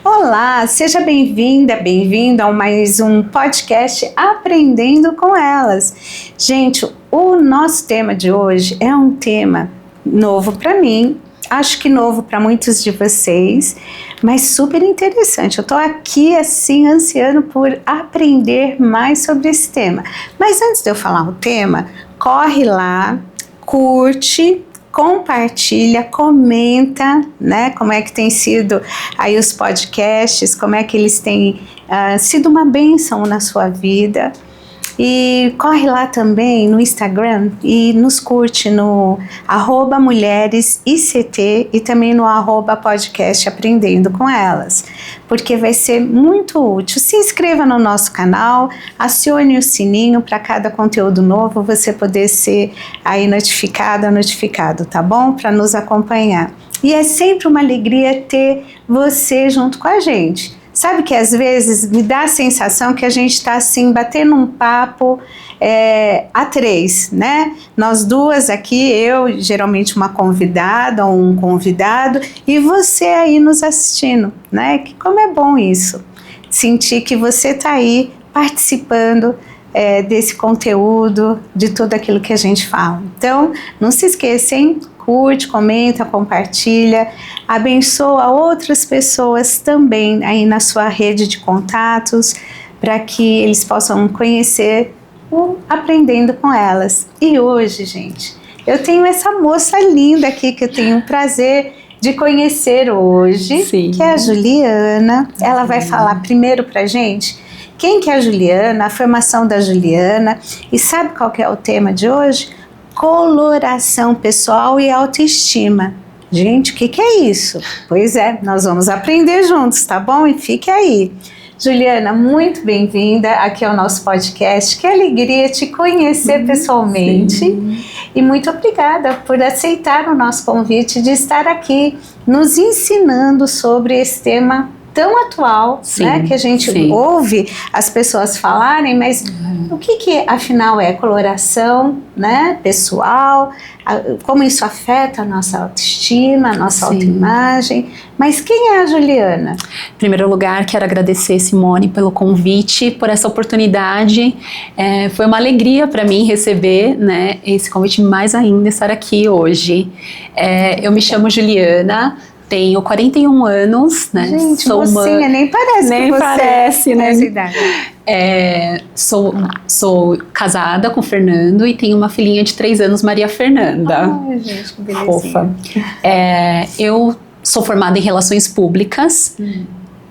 Olá, seja bem-vinda, bem-vindo a mais um podcast Aprendendo com Elas. Gente, o nosso tema de hoje é um tema novo para mim, acho que novo para muitos de vocês, mas super interessante. Eu estou aqui assim ansiando por aprender mais sobre esse tema. Mas antes de eu falar o tema, corre lá, curte, compartilha, comenta, né, como é que tem sido aí os podcasts, como é que eles têm sido uma bênção na sua vida. E corre lá também no Instagram e nos curte no @mulheresICT e também no @podcast Aprendendo com Elas, porque vai ser muito útil. Se inscreva no nosso canal, acione o sininho para cada conteúdo novo você poder ser aí notificado, tá bom? Para nos acompanhar. E é sempre uma alegria ter você junto com a gente. Sabe que às vezes me dá a sensação que a gente está assim, batendo um papo a três, né? Nós duas aqui, eu geralmente uma convidada ou um convidado, e você aí nos assistindo, né? Que como é bom isso, sentir que você está aí participando desse conteúdo, de tudo aquilo que a gente fala. Então, não se esqueça, hein? Curte, comenta, compartilha, abençoa outras pessoas também aí na sua rede de contatos, para que eles possam conhecer o Aprendendo com Elas. E hoje, gente, eu tenho essa moça linda aqui que eu tenho o prazer de conhecer hoje, Sim. Que é a Juliana. Ela vai falar primeiro pra gente quem que é a Juliana, a formação da Juliana, e sabe qual que é o tema de hoje? Coloração pessoal e autoestima. Gente, o que é isso? Pois é, nós vamos aprender juntos, tá bom? E fique aí. Juliana, muito bem-vinda aqui ao nosso podcast. Que alegria te conhecer pessoalmente. Sim. E muito obrigada por aceitar o nosso convite de estar aqui nos ensinando sobre esse tema tão atual, sim, né, que a gente ouve as pessoas falarem, mas o que afinal é coloração, né, pessoal, como isso afeta a nossa autoestima, a nossa autoimagem, mas quem é a Juliana? Em primeiro lugar, quero agradecer, Simone, pelo convite, por essa oportunidade. Foi uma alegria para mim receber, né, esse convite, mais ainda estar aqui hoje. Eu me chamo Juliana, tenho 41 anos, né? Gente, sou mocinha, nem parece nem que você parece, né? Essa idade. Sou casada com o Fernando e tenho uma filhinha de 3 anos, Maria Fernanda. Ai, gente, que belezinha. Fofa. Eu sou formada em Relações Públicas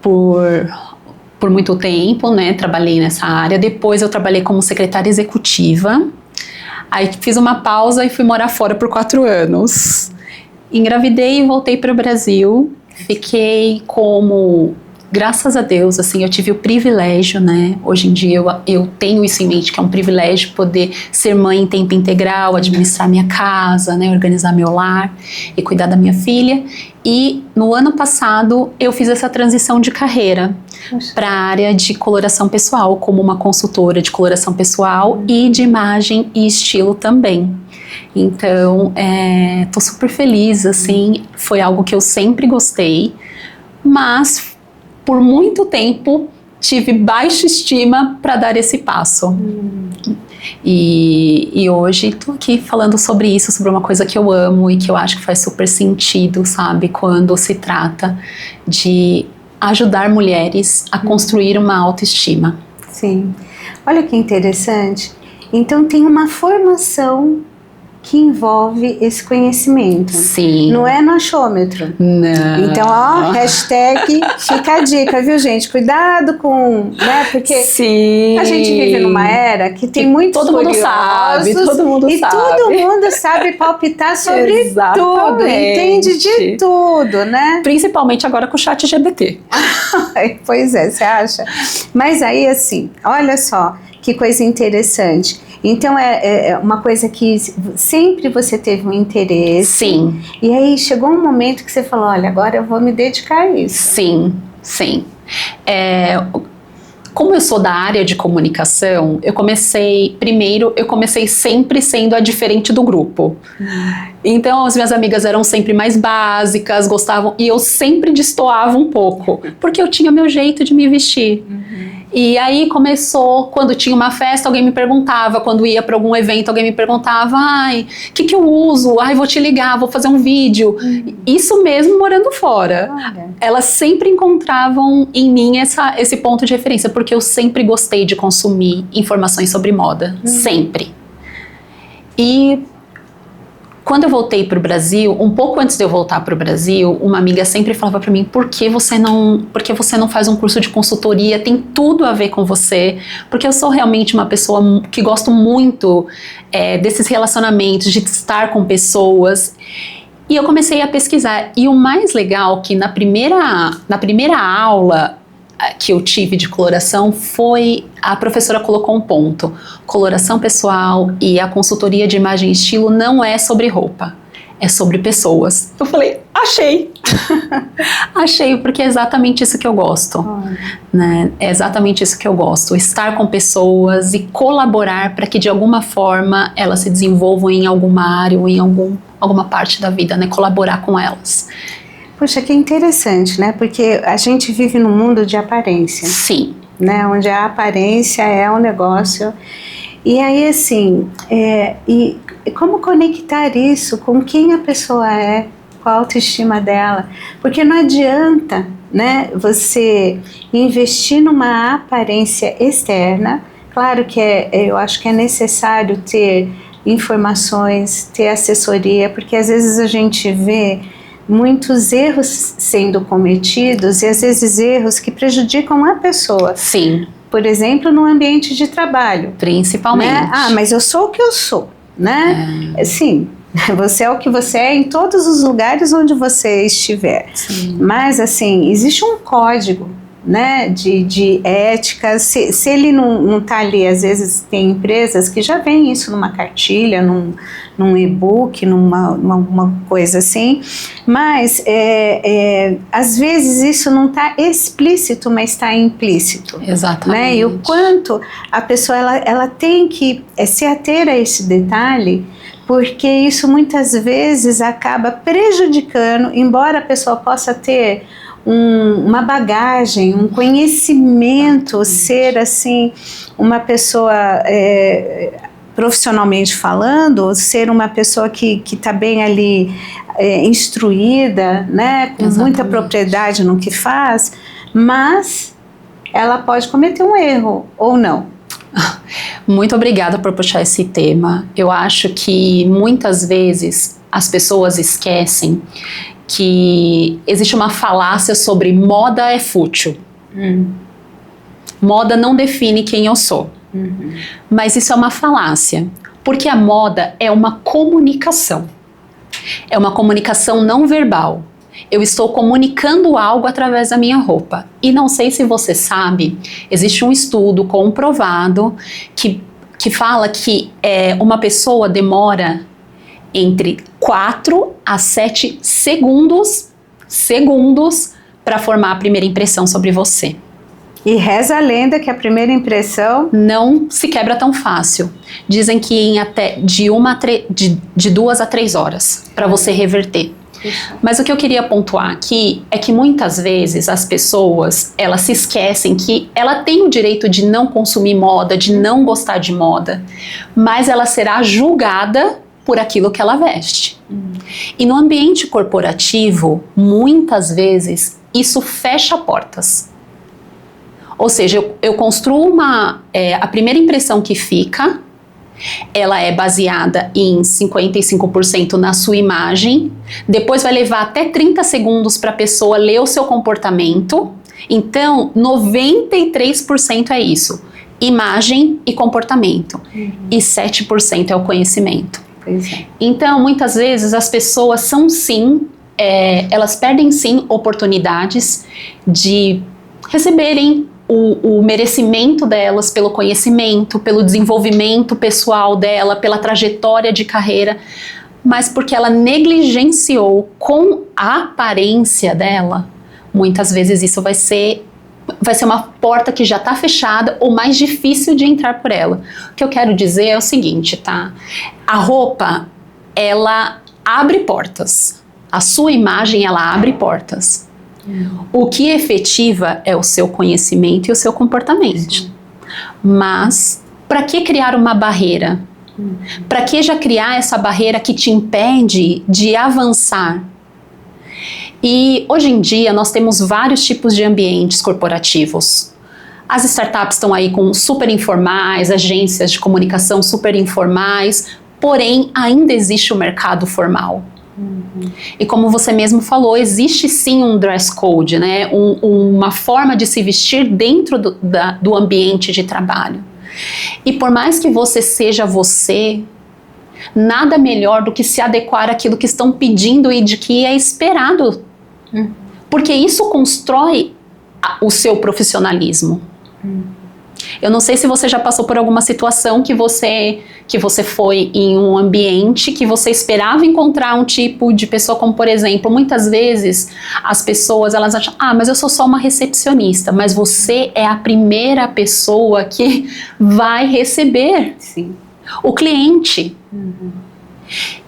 por muito tempo, né? Trabalhei nessa área. Depois eu trabalhei como secretária executiva. Aí fiz uma pausa e fui morar fora por 4 anos. Engravidei e voltei para o Brasil, fiquei graças a Deus, assim, eu tive o privilégio, né, hoje em dia eu tenho isso em mente, que é um privilégio poder ser mãe em tempo integral, administrar minha casa, né, organizar meu lar e cuidar da minha filha. E no ano passado eu fiz essa transição de carreira para a área de coloração pessoal, como uma consultora de coloração pessoal e de imagem e estilo também. Então, tô super feliz, assim, foi algo que eu sempre gostei, mas por muito tempo tive baixa estima para dar esse passo. E hoje tô aqui falando sobre isso, sobre uma coisa que eu amo e que eu acho que faz super sentido, sabe, quando se trata de ajudar mulheres a construir uma autoestima. Sim, olha que interessante. Então tem uma formação que envolve esse conhecimento. Sim. Não é no achômetro. Não. Então, ó, hashtag fica a dica, viu, gente? Cuidado com, né? Porque a gente vive numa era que tem muitos todo mundo sabe, todo mundo e sabe. todo mundo sabe palpitar sobre tudo, entende de tudo, né? Principalmente agora com o ChatGPT. Pois é, você acha? Mas aí, assim, olha só que coisa interessante. Então é uma coisa que sempre você teve um interesse. Sim. E aí chegou um momento que você falou, olha, agora eu vou me dedicar a isso. Sim, sim. como eu sou da área de comunicação, eu comecei sempre sendo a diferente do grupo. Então as minhas amigas eram sempre mais básicas, gostavam, e eu sempre destoava um pouco, porque eu tinha meu jeito de me vestir. E aí começou, quando tinha uma festa, alguém me perguntava, quando ia para algum evento, alguém me perguntava, ai, o que eu uso? Ai, vou te ligar, vou fazer um vídeo. Isso mesmo morando fora. Olha. Elas sempre encontravam em mim esse ponto de referência, porque eu sempre gostei de consumir informações sobre moda, sempre. E quando eu voltei para o Brasil, um pouco antes de eu voltar para o Brasil, uma amiga sempre falava para mim, por que você não faz um curso de consultoria? Tem tudo a ver com você, porque eu sou realmente uma pessoa que gosto muito desses relacionamentos, de estar com pessoas. E eu comecei a pesquisar, e o mais legal que na primeira aula que eu tive de coloração foi, a professora colocou um ponto: coloração pessoal e a consultoria de imagem e estilo não é sobre roupa, é sobre pessoas. Eu falei, achei! Achei, porque é exatamente isso que eu gosto, né? É exatamente isso que eu gosto, estar com pessoas e colaborar para que de alguma forma elas se desenvolvam em alguma área ou em alguma parte da vida, né? Colaborar com elas. Puxa, que interessante, né? Porque a gente vive num mundo de aparência. Sim. Né? Onde a aparência é um negócio. E aí, assim, e como conectar isso com quem a pessoa é, com a autoestima dela? Porque não adianta, né, você investir numa aparência externa. Claro que eu acho que é necessário ter informações, ter assessoria, porque às vezes a gente vê muitos erros sendo cometidos e às vezes erros que prejudicam a pessoa. Sim. Por exemplo, no ambiente de trabalho. Principalmente. Né? Ah, mas eu sou o que eu sou, né? Sim, você é o que você é em todos os lugares onde você estiver. Sim. Mas, assim, existe um código, né, de ética. Se ele não está ali, às vezes tem empresas que já veem isso numa cartilha, num e-book, numa coisa assim, mas às vezes isso não está explícito, mas está implícito. Exatamente. Né? E o quanto a pessoa ela tem que se ater a esse detalhe, porque isso muitas vezes acaba prejudicando, embora a pessoa possa ter uma bagagem, um conhecimento, ser assim uma pessoa profissionalmente falando, ser uma pessoa que está bem ali instruída, né, com muita propriedade no que faz, mas ela pode cometer um erro ou não. Muito obrigada por puxar esse tema. Eu acho que muitas vezes as pessoas esquecem que existe uma falácia sobre moda é fútil. Moda não define quem eu sou. Mas isso é uma falácia, porque a moda é uma comunicação. É uma comunicação não verbal. Eu estou comunicando algo através da minha roupa. E não sei se você sabe, existe um estudo comprovado que fala que uma pessoa demora entre 4 a 7 segundos para formar a primeira impressão sobre você. E reza a lenda que a primeira impressão não se quebra tão fácil. Dizem que em até de 2 a 3 horas para você reverter. Mas o que eu queria pontuar aqui é que muitas vezes as pessoas, elas se esquecem que ela tem o direito de não consumir moda, de não gostar de moda, mas ela será julgada por aquilo que ela veste. E no ambiente corporativo, muitas vezes, isso fecha portas. Ou seja, eu construo a primeira impressão que fica, ela é baseada em 55% na sua imagem, depois vai levar até 30 segundos para a pessoa ler o seu comportamento, então 93% é isso, imagem e comportamento, e 7% é o conhecimento. Então, muitas vezes as pessoas são sim, elas perdem sim oportunidades de receberem o merecimento delas pelo conhecimento, pelo desenvolvimento pessoal dela, pela trajetória de carreira, mas porque ela negligenciou com a aparência dela, muitas vezes isso vai ser vai ser uma porta que já está fechada ou mais difícil de entrar por ela. O que eu quero dizer é o seguinte, tá? A roupa, ela abre portas. A sua imagem, ela abre portas. O que efetiva é o seu conhecimento e o seu comportamento. Sim. Mas, para que criar uma barreira? Para que já criar essa barreira que te impede de avançar? E hoje em dia nós temos vários tipos de ambientes corporativos. As startups estão aí com super informais, agências de comunicação super informais, porém ainda existe o mercado formal. E como você mesmo falou, existe sim um dress code, né? Uma forma de se vestir dentro do ambiente de trabalho. E por mais que você seja você, nada melhor do que se adequar àquilo que estão pedindo e de que é esperado. Porque isso constrói o seu profissionalismo. Eu não sei se você já passou por alguma situação que você foi em um ambiente que você esperava encontrar um tipo de pessoa, como por exemplo, muitas vezes as pessoas elas acham, mas eu sou só uma recepcionista, mas você é a primeira pessoa que vai receber o cliente.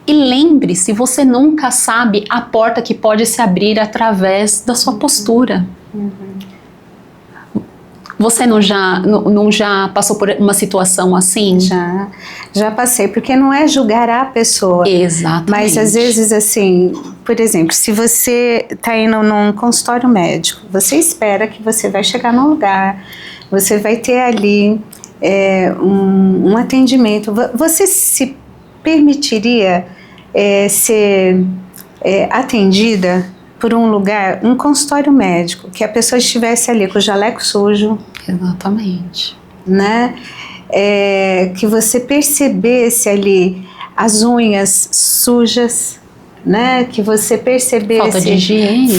E lembre-se, você nunca sabe a porta que pode se abrir através da sua postura. Você não já passou por uma situação assim? Já passei, porque não é julgar a pessoa. Exatamente. Mas às vezes assim, por exemplo, se você está indo num consultório médico, você espera que você vai chegar num lugar, você vai ter ali um atendimento. Você se permitiria ser atendida por um lugar, um consultório médico, que a pessoa estivesse ali com o jaleco sujo? Exatamente. Né? Que você percebesse ali as unhas sujas, né? Que você percebesse... Falta de higiene.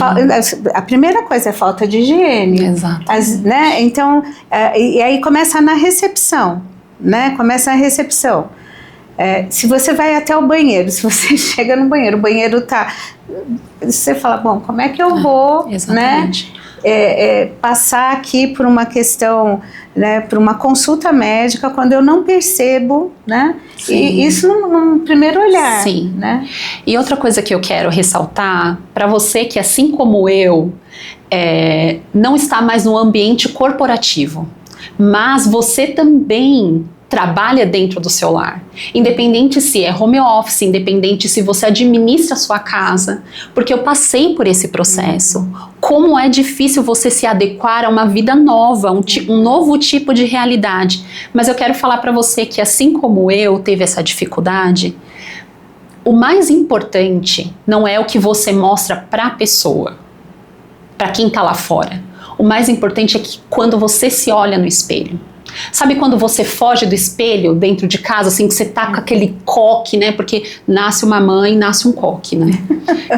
A primeira coisa é falta de higiene. Exato. Né? Então, e aí começa na recepção, né? Começa na recepção. Se você vai até o banheiro, se você chega no banheiro, o banheiro tá... Você fala, bom, como é que eu vou, né, passar aqui por uma questão, né, por uma consulta médica, quando eu não percebo, né? E isso num primeiro olhar. Sim. Né? E outra coisa que eu quero ressaltar, para você que assim como eu, não está mais no ambiente corporativo, mas você também trabalha dentro do seu lar, independente se é home office, independente se você administra a sua casa, porque eu passei por esse processo. Como é difícil você se adequar a uma vida nova, um novo tipo de realidade. Mas eu quero falar para você que assim como eu teve essa dificuldade, o mais importante não é o que você mostra para a pessoa, para quem está lá fora. O mais importante é que quando você se olha no espelho, sabe quando você foge do espelho dentro de casa, assim, que você tá com aquele coque, né? Porque nasce uma mãe, nasce um coque, né?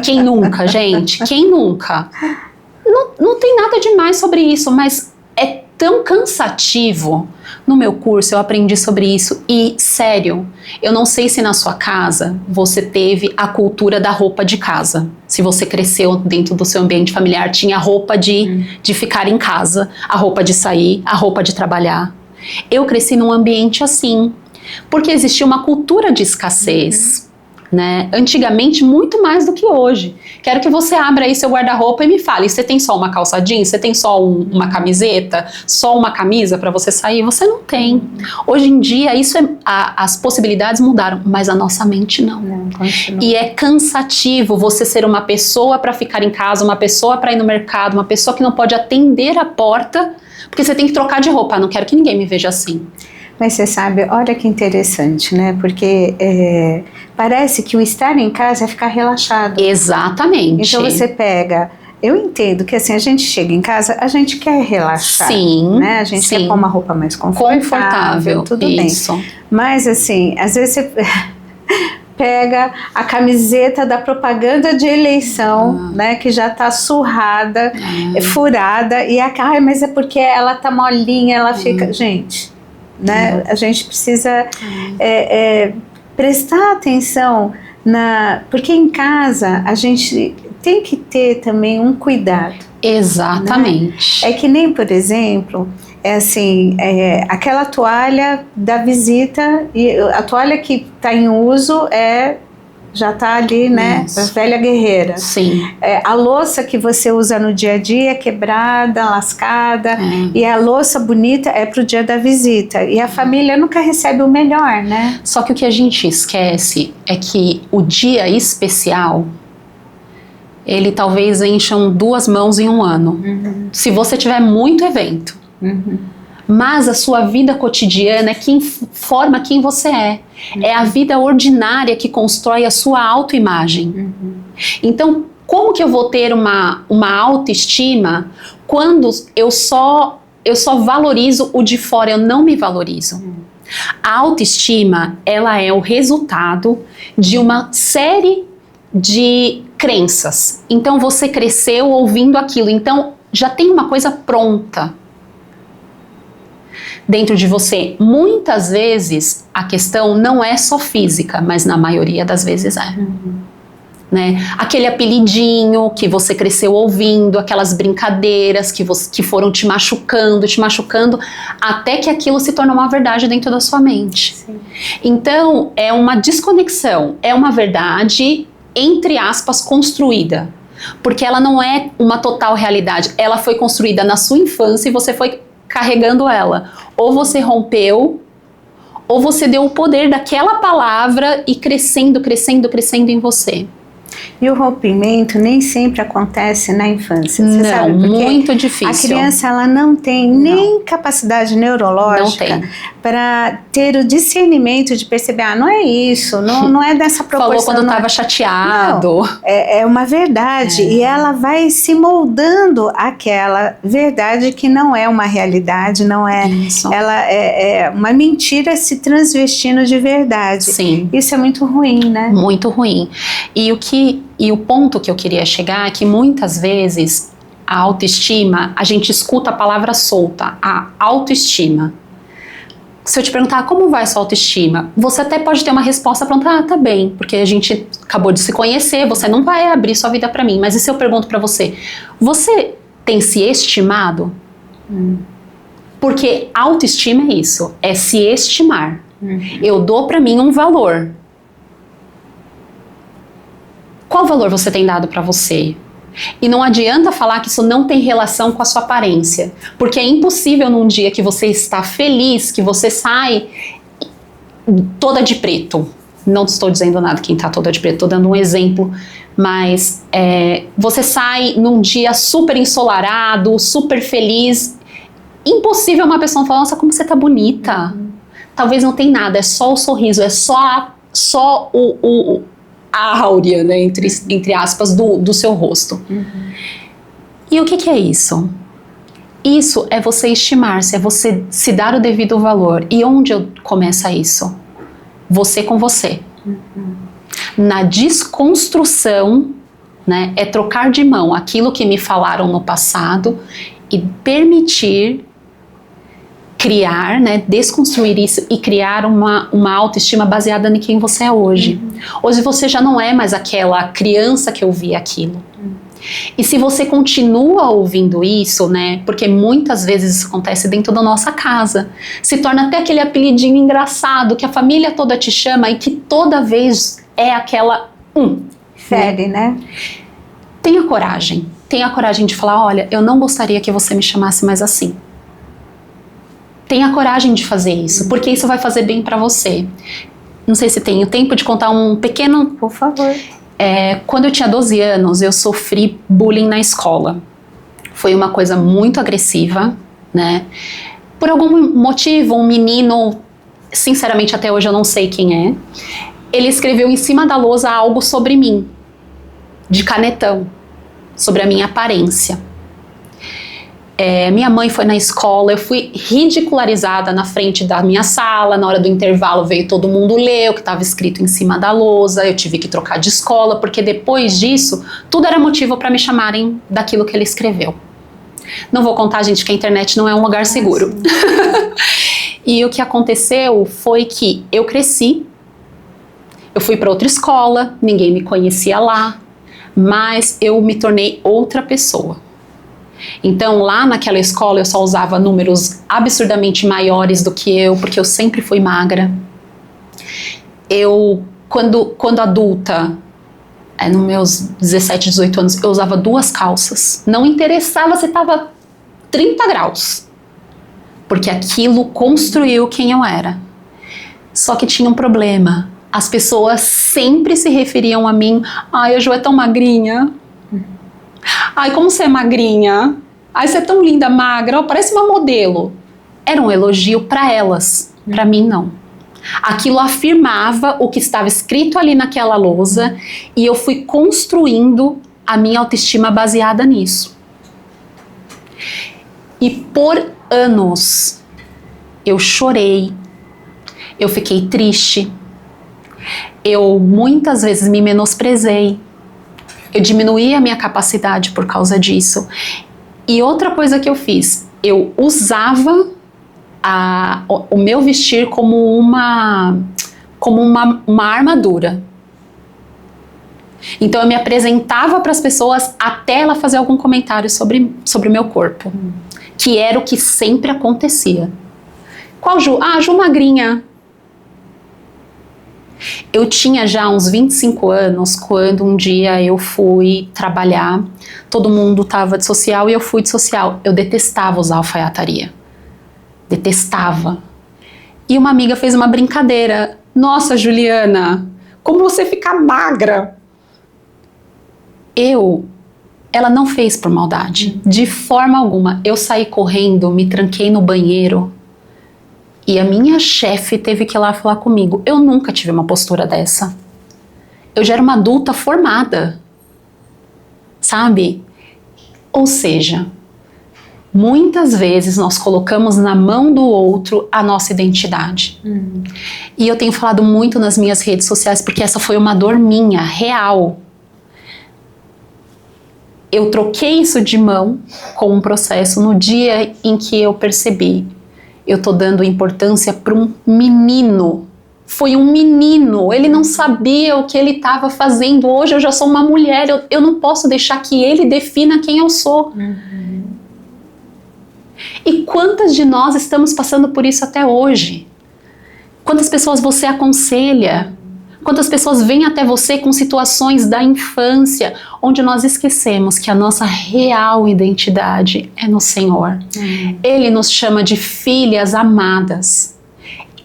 Quem nunca, gente? Quem nunca? Não tem nada demais sobre isso, mas é tão cansativo. No meu curso eu aprendi sobre isso e, sério, eu não sei se na sua casa você teve a cultura da roupa de casa. Se você cresceu dentro do seu ambiente familiar, tinha a roupa de ficar em casa, a roupa de sair, a roupa de trabalhar. Eu cresci num ambiente assim, porque existia uma cultura de escassez, né? Antigamente, muito mais do que hoje. Quero que você abra aí seu guarda-roupa e me fale, você tem só uma calça jeans, você tem só uma camiseta, só uma camisa para você sair? Você não tem. Hoje em dia, as possibilidades mudaram, mas a nossa mente não. E é cansativo você ser uma pessoa para ficar em casa, uma pessoa para ir no mercado, uma pessoa que não pode atender a porta, porque você tem que trocar de roupa. Não quero que ninguém me veja assim. Mas você sabe, olha que interessante, né? Porque parece que o estar em casa é ficar relaxado. Exatamente. Então você pega... Eu entendo que assim, a gente chega em casa, a gente quer relaxar. Sim. Né? A gente quer pôr uma roupa mais confortável. Tudo isso. bem. Mas assim, às vezes você... pega a camiseta da propaganda de eleição, né, que já tá surrada, furada, e mas é porque ela tá molinha, ela fica... Gente, né, a gente precisa prestar atenção porque em casa a gente tem que ter também um cuidado. Exatamente. Né? É que nem, por exemplo, aquela toalha da visita, e a toalha que está em uso já está ali, né? A velha guerreira. Sim. A louça que você usa no dia a dia é quebrada, lascada, e a louça bonita é para o dia da visita. E a família nunca recebe o melhor, né? Só que o que a gente esquece é que o dia especial, ele talvez encham 2 mãos em um ano. Se você tiver muito evento. Mas a sua vida cotidiana é quem forma quem você é. É a vida ordinária que constrói a sua autoimagem. Então, como que eu vou ter uma autoestima quando eu só valorizo o de fora, eu não me valorizo? A autoestima, ela é o resultado de uma série de crenças. Então, você cresceu ouvindo aquilo. Então, já tem uma coisa pronta dentro de você. Muitas vezes a questão não é só física, mas na maioria das vezes é. Né? Aquele apelidinho que você cresceu ouvindo, aquelas brincadeiras que foram te machucando, até que aquilo se torna uma verdade dentro da sua mente. Sim. Então, é uma desconexão, é uma verdade, entre aspas, construída. Porque ela não é uma total realidade, ela foi construída na sua infância e você foi carregando ela. Ou você rompeu, ou você deu o poder daquela palavra e crescendo em você. E o rompimento nem sempre acontece na infância, você sabe? Porque muito difícil. A criança, ela não tem nem capacidade neurológica para ter o discernimento de perceber, não é isso, não é dessa proporção. Falou quando estava chateado. Não, é uma verdade, e ela vai se moldando àquela verdade que não é uma realidade, não é. Isso. Ela é uma mentira se transvestindo de verdade. Sim. Isso é muito ruim, né? Muito ruim. E o ponto que eu queria chegar é que muitas vezes a autoestima, a gente escuta a palavra solta, a autoestima. Se eu te perguntar como vai a sua autoestima, você até pode ter uma resposta pronta, tá bem, porque a gente acabou de se conhecer, você não vai abrir sua vida pra mim. Mas e se eu pergunto pra você, você tem se estimado? Porque autoestima é isso, é se estimar. Eu dou pra mim um valor. Qual valor você tem dado para você? E não adianta falar que isso não tem relação com a sua aparência, porque é impossível num dia que você está feliz, que você sai toda de preto. Não estou dizendo nada quem está toda de preto, estou dando um exemplo, mas você sai num dia super ensolarado, super feliz. Impossível uma pessoa falar, nossa, como você tá bonita. Talvez não tem nada, é só o sorriso, é só a áurea, né, entre aspas, do seu rosto. E o que é isso? Isso é você estimar-se, é você se dar o devido valor. E onde começa isso? Você com você. Na desconstrução, né, é trocar de mão aquilo que me falaram no passado e permitir criar, né, desconstruir isso e criar uma autoestima baseada em quem você é hoje. Hoje você já não é mais aquela criança que ouvia aquilo. E se você continua ouvindo isso, né, porque muitas vezes isso acontece dentro da nossa casa, se torna até aquele apelidinho engraçado que a família toda te chama e que toda vez é aquela fere, né? Tenha coragem de falar, olha, eu não gostaria que você me chamasse mais assim. Tenha coragem de fazer isso, porque isso vai fazer bem pra você. Não sei se tenho tempo de contar um pequeno... Por favor. Quando eu tinha 12 anos, eu sofri bullying na escola. Foi uma coisa muito agressiva, né? Por algum motivo, um menino, sinceramente até hoje eu não sei quem é, ele escreveu em cima da lousa algo sobre mim, de canetão, sobre a minha aparência. Minha mãe foi na escola, eu fui ridicularizada na frente da minha sala, na hora do intervalo veio todo mundo ler o que estava escrito em cima da lousa, eu tive que trocar de escola, porque depois disso, tudo era motivo para me chamarem daquilo que ele escreveu. Não vou contar, gente, que a internet não é um lugar seguro. E o que aconteceu foi que eu cresci, eu fui para outra escola, ninguém me conhecia lá, mas eu me tornei outra pessoa. Então, lá naquela escola, eu só usava números absurdamente maiores do que eu, porque eu sempre fui magra. Eu, quando adulta, nos meus 17, 18 anos, eu usava 2 calças. Não interessava se estava 30 graus, porque aquilo construiu quem eu era. Só que tinha um problema. As pessoas sempre se referiam a mim: ai, a Jo é tão magrinha. Ai, como você é magrinha. Ai, você é tão linda, magra, parece uma modelo. Era um elogio para elas, para mim não. Aquilo afirmava o que estava escrito ali naquela lousa e eu fui construindo a minha autoestima baseada nisso. E por anos eu chorei, eu fiquei triste, eu muitas vezes me menosprezei, eu diminuí a minha capacidade por causa disso. E outra coisa que eu fiz, eu usava o meu vestir como uma armadura. Então eu me apresentava para as pessoas até ela fazer algum comentário sobre o meu corpo, que era o que sempre acontecia. Qual Ju? Ah, Ju magrinha. Eu tinha já uns 25 anos quando um dia eu fui trabalhar, todo mundo estava de social e eu fui de social. Eu detestava usar alfaiataria. Detestava. E uma amiga fez uma brincadeira: nossa, Juliana, como você fica magra. Ela não fez por maldade, de forma alguma. Eu saí correndo, me tranquei no banheiro e a minha chefe teve que ir lá falar comigo. Eu nunca tive uma postura dessa. Eu já era uma adulta formada, sabe? Ou seja, muitas vezes nós colocamos na mão do outro a nossa identidade. E eu tenho falado muito nas minhas redes sociais porque essa foi uma dor minha, real. Eu troquei isso de mão com um processo no dia em que eu percebi: eu tô dando importância para um menino. Foi um menino, ele não sabia o que ele estava fazendo. Hoje eu já sou uma mulher, eu não posso deixar que ele defina quem eu sou. E quantas de nós estamos passando por isso até hoje? Quantas pessoas você aconselha? Quantas pessoas vêm até você com situações da infância, onde nós esquecemos que a nossa real identidade é no Senhor. Ele nos chama de filhas amadas.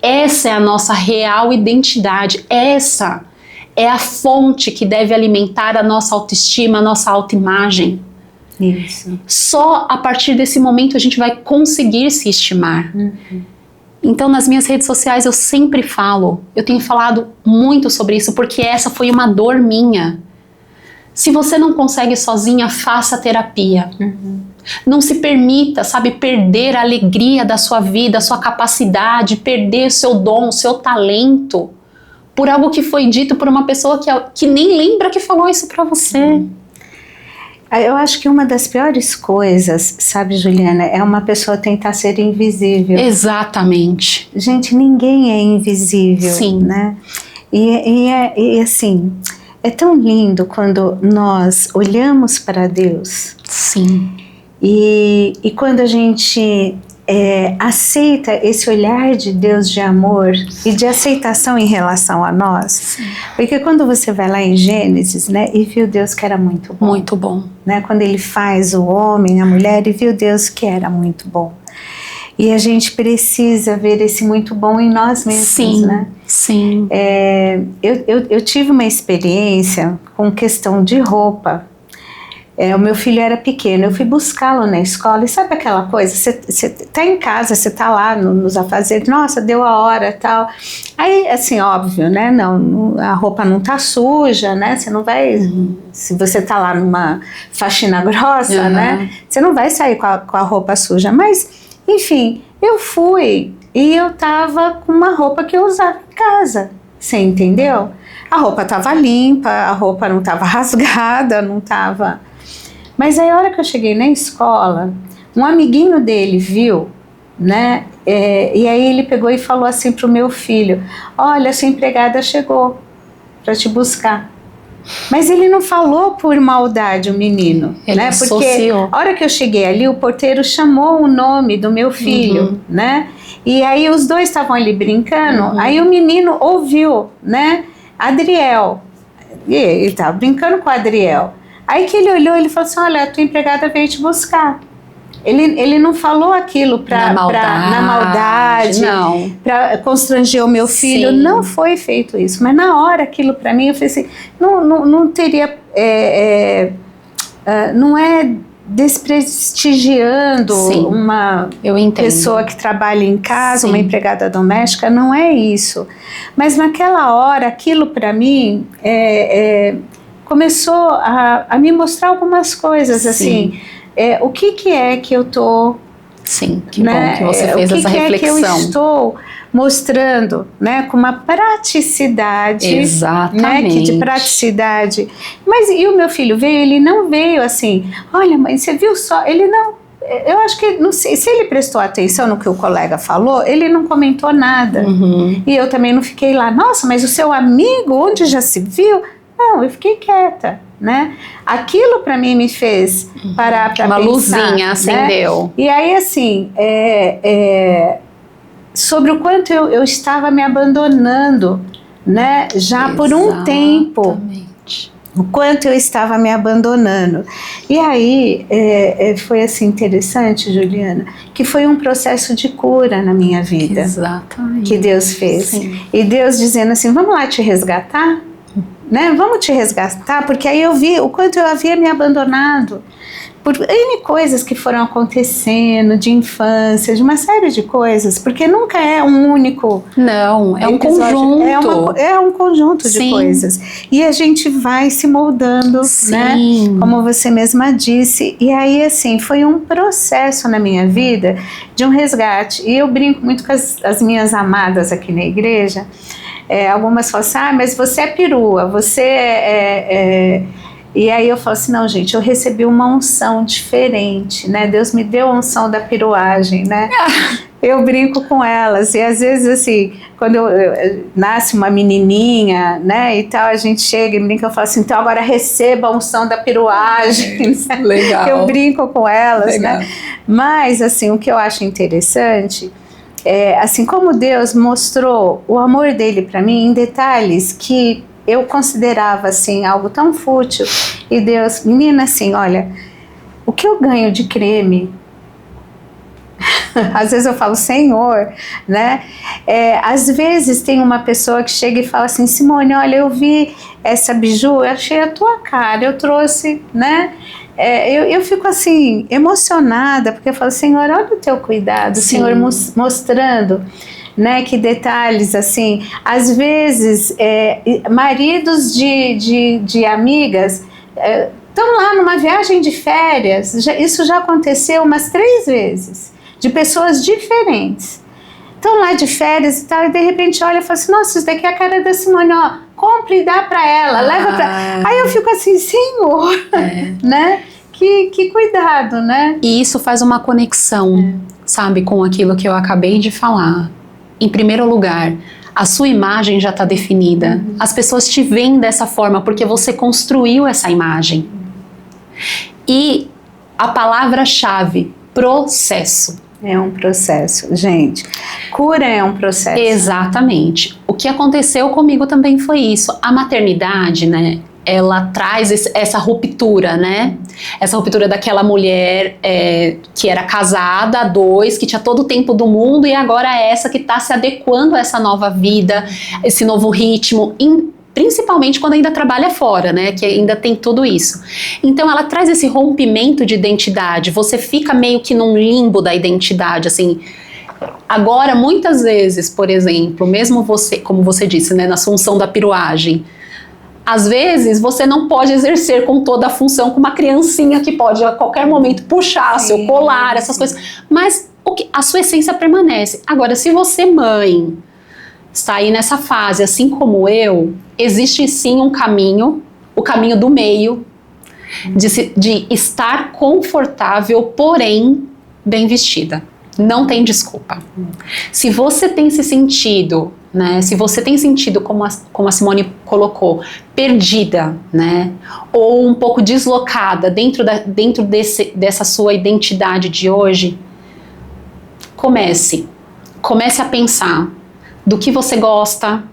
Essa é a nossa real identidade. Essa é a fonte que deve alimentar a nossa autoestima, a nossa autoimagem. Isso. Só a partir desse momento a gente vai conseguir se estimar. Então, nas minhas redes sociais eu sempre falo, eu tenho falado muito sobre isso, porque essa foi uma dor minha. Se você não consegue sozinha, faça terapia. Não se permita, sabe, perder a alegria da sua vida, a sua capacidade, perder o seu dom, o seu talento, por algo que foi dito por uma pessoa que nem lembra que falou isso pra você. Eu acho que uma das piores coisas, sabe, Juliana, é uma pessoa tentar ser invisível. Exatamente. Gente, ninguém é invisível, Sim. né? E assim, é tão lindo quando nós olhamos para Deus. Sim. E quando a gente aceita esse olhar de Deus de amor e de aceitação em relação a nós. Sim. Porque quando você vai lá em Gênesis, né, e viu Deus que era muito bom. Muito bom. Né, quando ele faz o homem, a mulher, e viu Deus que era muito bom. E a gente precisa ver esse muito bom em nós mesmos, sim, né? Sim. Eu tive uma experiência com questão de roupa. O meu filho era pequeno, eu fui buscá-lo na escola, e sabe aquela coisa, você tá em casa, você tá lá nos afazeres, nossa, deu a hora, tal. Aí, assim, óbvio, né, a roupa não tá suja, né, você não vai, se você tá lá numa faxina grossa, né, você não vai sair com a roupa suja, mas, enfim, eu fui e eu tava com uma roupa que eu usava em casa, você entendeu? A roupa tava limpa, a roupa não tava rasgada, não tava... Mas aí a hora que eu cheguei na escola, um amiguinho dele viu, né, e aí ele pegou e falou assim pro meu filho: olha, sua empregada chegou para te buscar. Mas ele não falou por maldade, o menino, Ele né? Porque associou. a hora que eu cheguei ali, o porteiro chamou o nome do meu filho, né? E aí os dois estavam ali brincando, aí o menino ouviu, né? Adriel. E ele estava brincando com o Adriel. Aí que ele olhou, ele falou assim, olha, a tua empregada veio te buscar. Ele não falou aquilo na maldade, para constranger o meu filho. Sim. Não foi feito isso. Mas na hora aquilo para mim, eu falei assim, não teria, não é desprestigiando uma pessoa que trabalha em casa, uma empregada doméstica, não é isso. Mas naquela hora, aquilo para mim começou a me mostrar algumas coisas, assim, o que é que eu estou... Sim, que bom que você fez essa reflexão. O que é que eu estou mostrando, né, com uma praticidade, exatamente, né, que de praticidade. Mas e o meu filho veio, ele não veio assim, olha mãe, você viu só, ele não, eu acho que, não sei, se ele prestou atenção no que o colega falou, ele não comentou nada. E eu também não fiquei lá, nossa, mas o seu amigo, onde já se viu? Não, eu fiquei quieta, né? Aquilo para mim me fez parar para pensar. Uma luzinha acendeu. Né? E aí, assim, sobre o quanto eu estava me abandonando, né? Já por um tempo. O quanto eu estava me abandonando. E aí, foi assim interessante, Juliana, que foi um processo de cura na minha vida. Exatamente. Que Deus fez. Sim. E Deus dizendo assim, vamos lá te resgatar? Né? Vamos te resgatar? Porque aí eu vi o quanto eu havia me abandonado por N coisas que foram acontecendo, de infância, de uma série de coisas, porque nunca é um único... Não, é um conjunto. É um conjunto de coisas. E a gente vai se moldando, né? Como você mesma disse. E aí, assim, foi um processo na minha vida de um resgate. E eu brinco muito com as minhas amadas aqui na igreja. Algumas falam assim, mas você é perua, você E aí eu falo assim, não gente, eu recebi uma unção diferente, né? Deus me deu a unção da piruagem, né? Eu brinco com elas, e às vezes assim, quando nasce uma menininha, né, e tal, a gente chega e brinca, eu falo assim, então agora receba a unção da piruagem. Legal. Eu brinco com elas, né? Mas assim, o que eu acho interessante... assim como Deus mostrou o amor dele para mim em detalhes que eu considerava assim algo tão fútil, e Deus, menina, assim, olha, o que eu ganho de creme, às vezes eu falo Senhor, né? Às vezes tem uma pessoa que chega e fala assim, Simone, olha, eu vi essa biju, eu achei a tua cara, eu trouxe, né? Eu fico assim, emocionada, porque eu falo, Senhor, olha o teu cuidado, Senhor, mostrando, né, que detalhes, assim, às vezes, maridos de amigas estão lá numa viagem de férias, isso já aconteceu umas 3 vezes, de pessoas diferentes, estão lá de férias e tal, e de repente olha e fala assim, nossa, isso daqui é a cara da Simone, ó, compre e dá pra ela, leva pra... Aí eu fico assim, Senhor, né? Que cuidado, né? E isso faz uma conexão, sabe, com aquilo que eu acabei de falar. Em primeiro lugar, a sua imagem já está definida. As pessoas te veem dessa forma porque você construiu essa imagem. E a palavra-chave, processo. É um processo, gente. Cura é um processo. Exatamente. O que aconteceu comigo também foi isso. A maternidade, né? Ela traz essa ruptura, né? Essa ruptura daquela mulher que era casada, 2, que tinha todo o tempo do mundo, e agora é essa que está se adequando a essa nova vida, esse novo ritmo, principalmente quando ainda trabalha fora, né? Que ainda tem tudo isso. Então ela traz esse rompimento de identidade, você fica meio que num limbo da identidade, assim. Agora, muitas vezes, por exemplo, mesmo você, como você disse, né? Na função da piruagem, às vezes você não pode exercer com toda a função, com uma criancinha que pode a qualquer momento puxar seu colar, essas coisas, mas a sua essência permanece. Agora, se você, mãe, está aí nessa fase, assim como eu, existe sim um caminho, o caminho do meio, de estar confortável, porém bem vestida. Não tem desculpa. Se você tem se sentido né? Se você tem sentido, como a Simone colocou, perdida, né? Ou um pouco deslocada dentro dessa sua identidade de hoje, comece a pensar do que você gosta,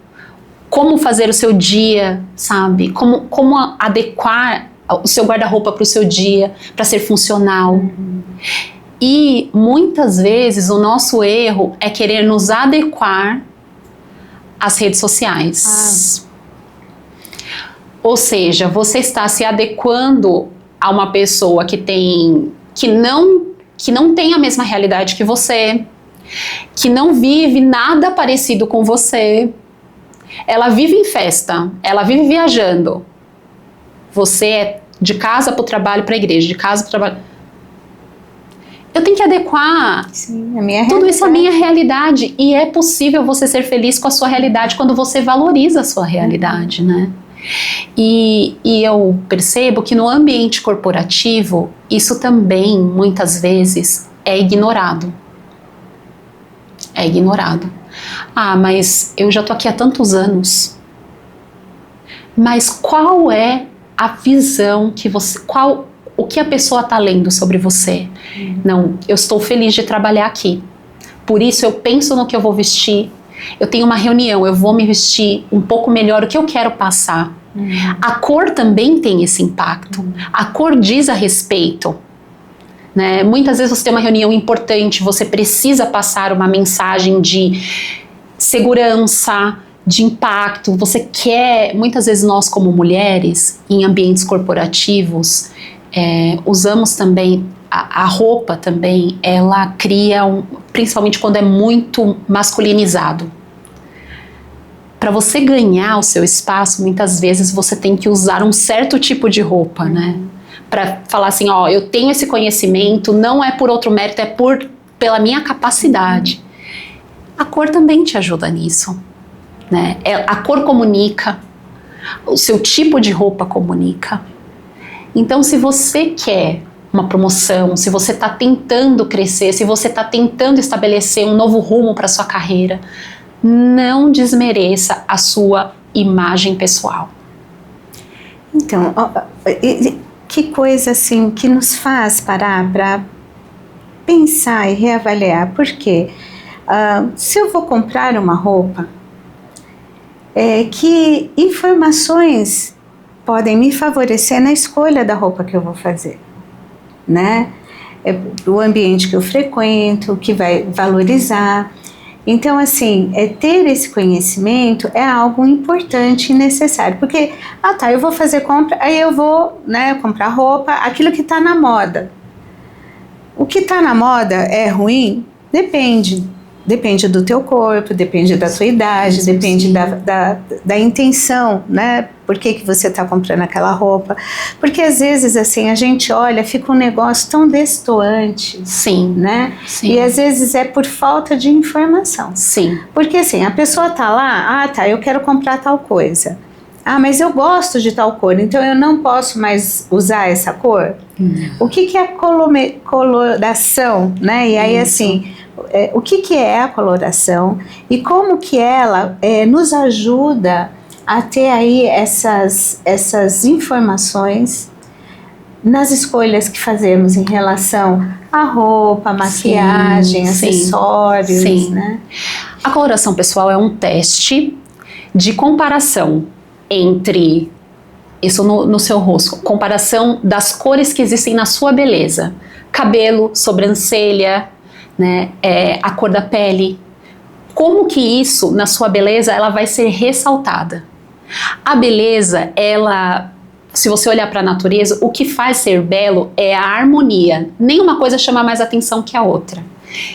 como fazer o seu dia, sabe? Como adequar o seu guarda-roupa para o seu dia, para ser funcional. E muitas vezes o nosso erro é querer nos adequar às redes sociais. Ou seja, você está se adequando a uma pessoa que não tem a mesma realidade que você, que não vive nada parecido com você. Ela vive em festa, ela vive viajando. Você é de casa para o trabalho, para a igreja, de casa para o trabalho. Eu tenho que adequar tudo isso à minha realidade. E é possível você ser feliz com a sua realidade quando você valoriza a sua realidade, né? E eu percebo que no ambiente corporativo, isso também, muitas vezes, é ignorado. É ignorado. Mas eu já tô aqui há tantos anos. Mas qual é a visão que você... O que a pessoa está lendo sobre você? Não, eu estou feliz de trabalhar aqui. Por isso eu penso no que eu vou vestir. Eu tenho uma reunião, eu vou me vestir um pouco melhor, o que eu quero passar. A cor também tem esse impacto. A cor diz a respeito. Né? Muitas vezes você tem uma reunião importante, você precisa passar uma mensagem de segurança, de impacto. Você quer, muitas vezes nós como mulheres, em ambientes corporativos, usamos também, a roupa também, ela cria, principalmente quando é muito masculinizado. Para você ganhar o seu espaço, muitas vezes você tem que usar um certo tipo de roupa, né? Para falar assim, eu tenho esse conhecimento, não é por outro mérito, é pela minha capacidade. A cor também te ajuda nisso, né? A cor comunica, o seu tipo de roupa comunica. Então, se você quer uma promoção, se você está tentando crescer, se você está tentando estabelecer um novo rumo para sua carreira, não desmereça a sua imagem pessoal. Então, que coisa assim que nos faz parar para pensar e reavaliar. Porque se eu vou comprar uma roupa, que informações podem me favorecer na escolha da roupa que eu vou fazer, né? O ambiente que eu frequento, que vai valorizar. Então, assim, ter esse conhecimento é algo importante e necessário, porque, eu vou fazer compra, aí eu vou, né, comprar roupa, aquilo que está na moda. O que está na moda é ruim? Depende. Depende do teu corpo, depende da tua idade, depende da intenção, né? Por que você está comprando aquela roupa? Porque às vezes, assim, a gente olha, fica um negócio tão destoante. Sim. Né? Sim. E às vezes é por falta de informação. Sim. Porque assim, a pessoa tá lá, eu quero comprar tal coisa. Mas eu gosto de tal cor, então eu não posso mais usar essa cor? O que é coloração, né? E aí, assim, o que é a coloração e como que ela nos ajuda a ter aí essas informações nas escolhas que fazemos em relação à roupa, maquiagem, acessórios, né? A coloração pessoal é um teste de comparação entre isso no seu rosto, comparação das cores que existem na sua beleza, cabelo, sobrancelha, né, a cor da pele, como que isso na sua beleza ela vai ser ressaltada. A beleza, ela, se você olhar para a natureza, o que faz ser belo é a harmonia, nenhuma coisa chama mais atenção que a outra.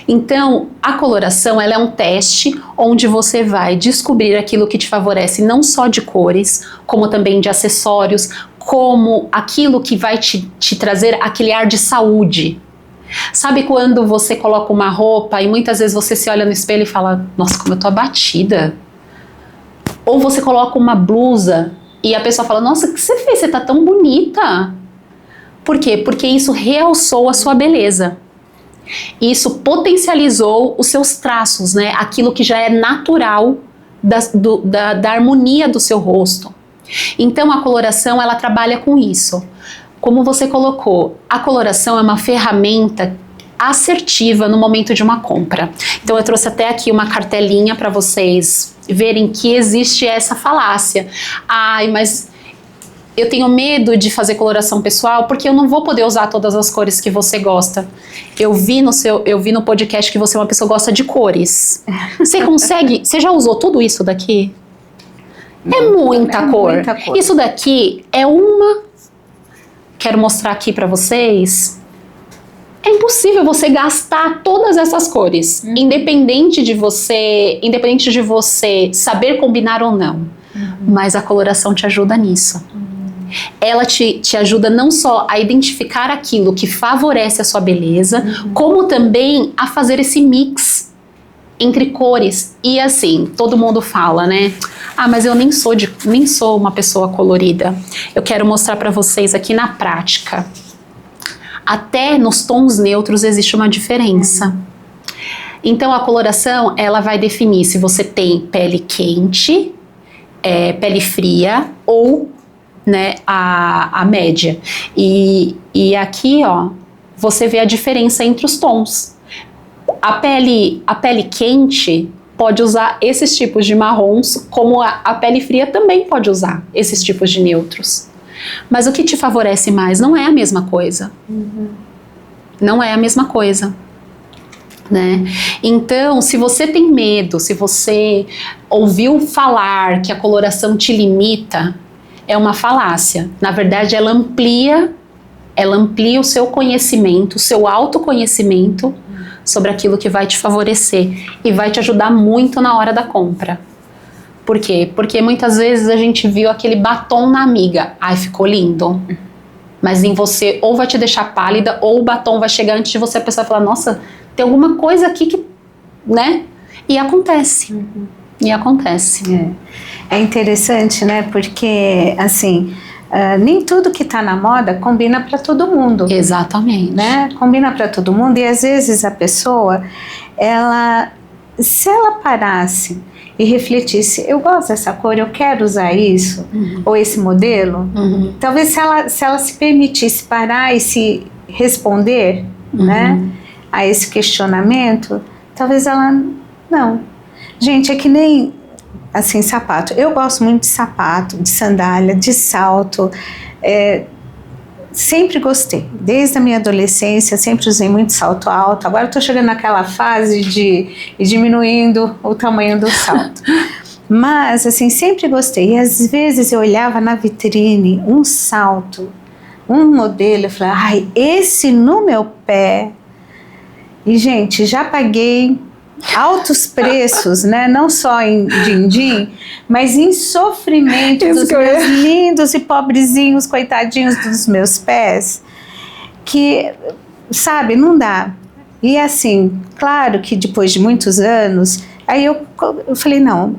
Então, a coloração ela é um teste onde você vai descobrir aquilo que te favorece não só de cores, como também de acessórios, como aquilo que vai te trazer aquele ar de saúde. Sabe quando você coloca uma roupa e muitas vezes você se olha no espelho e fala, nossa, como eu tô abatida. Ou você coloca uma blusa e a pessoa fala, nossa, o que você fez? Você tá tão bonita. Por quê? Porque isso realçou a sua beleza. Isso potencializou os seus traços, né? Aquilo que já é natural da harmonia do seu rosto. Então a coloração, ela trabalha com isso. Como você colocou, a coloração é uma ferramenta assertiva no momento de uma compra. Então eu trouxe até aqui uma cartelinha para vocês verem que existe essa falácia. Ai, mas eu tenho medo de fazer coloração pessoal porque eu não vou poder usar todas as cores que você gosta. Eu vi no podcast que você é uma pessoa que gosta de cores. Você já usou tudo isso daqui? É muita cor. Muita cor. Isso daqui é quero mostrar aqui para vocês. É impossível você gastar todas essas cores, independente de você saber combinar ou não. Mas a coloração te ajuda nisso. Ela te ajuda não só a identificar aquilo que favorece a sua beleza, como também a fazer esse mix entre cores. E assim, todo mundo fala, né? Ah, mas eu nem sou uma pessoa colorida. Eu quero mostrar para vocês aqui na prática. Até nos tons neutros existe uma diferença. Então a coloração, ela vai definir se você tem pele quente, pele fria ou, né, a média. E aqui, ó, você vê a diferença entre os tons. A pele quente pode usar esses tipos de marrons, como a pele fria também pode usar esses tipos de neutros. Mas o que te favorece mais não é a mesma coisa. Não é a mesma coisa. Né? Então, se você tem medo, se você ouviu falar que a coloração te limita, é uma falácia. Na verdade, ela amplia o seu conhecimento, o seu autoconhecimento sobre aquilo que vai te favorecer e vai te ajudar muito na hora da compra. Por quê? Porque muitas vezes a gente viu aquele batom na amiga. Ai, ficou lindo. Mas em você ou vai te deixar pálida ou o batom vai chegar antes de você, a pessoa falar, nossa, tem alguma coisa aqui que, né? E acontece. E acontece. É interessante, né? Porque, assim, nem tudo que tá na moda combina para todo mundo. Exatamente. Né? Combina para todo mundo e às vezes a pessoa, se ela parasse e refletisse, eu gosto dessa cor, eu quero usar isso, ou esse modelo, talvez se ela se permitisse parar e se responder, né, a esse questionamento, talvez ela, não. Gente, é que nem, assim, sapato. Eu gosto muito de sapato, de sandália, de salto, sempre gostei, desde a minha adolescência, sempre usei muito salto alto. Agora estou chegando naquela fase de ir diminuindo o tamanho do salto. Mas, assim, sempre gostei. E às vezes eu olhava na vitrine um salto, um modelo, eu falava, ai, esse no meu pé. E, gente, já paguei altos preços, né? Não só em din-din, mas em sofrimento dos meus lindos e pobrezinhos, coitadinhos dos meus pés, que, sabe, não dá. E assim, claro que depois de muitos anos, aí eu falei, não,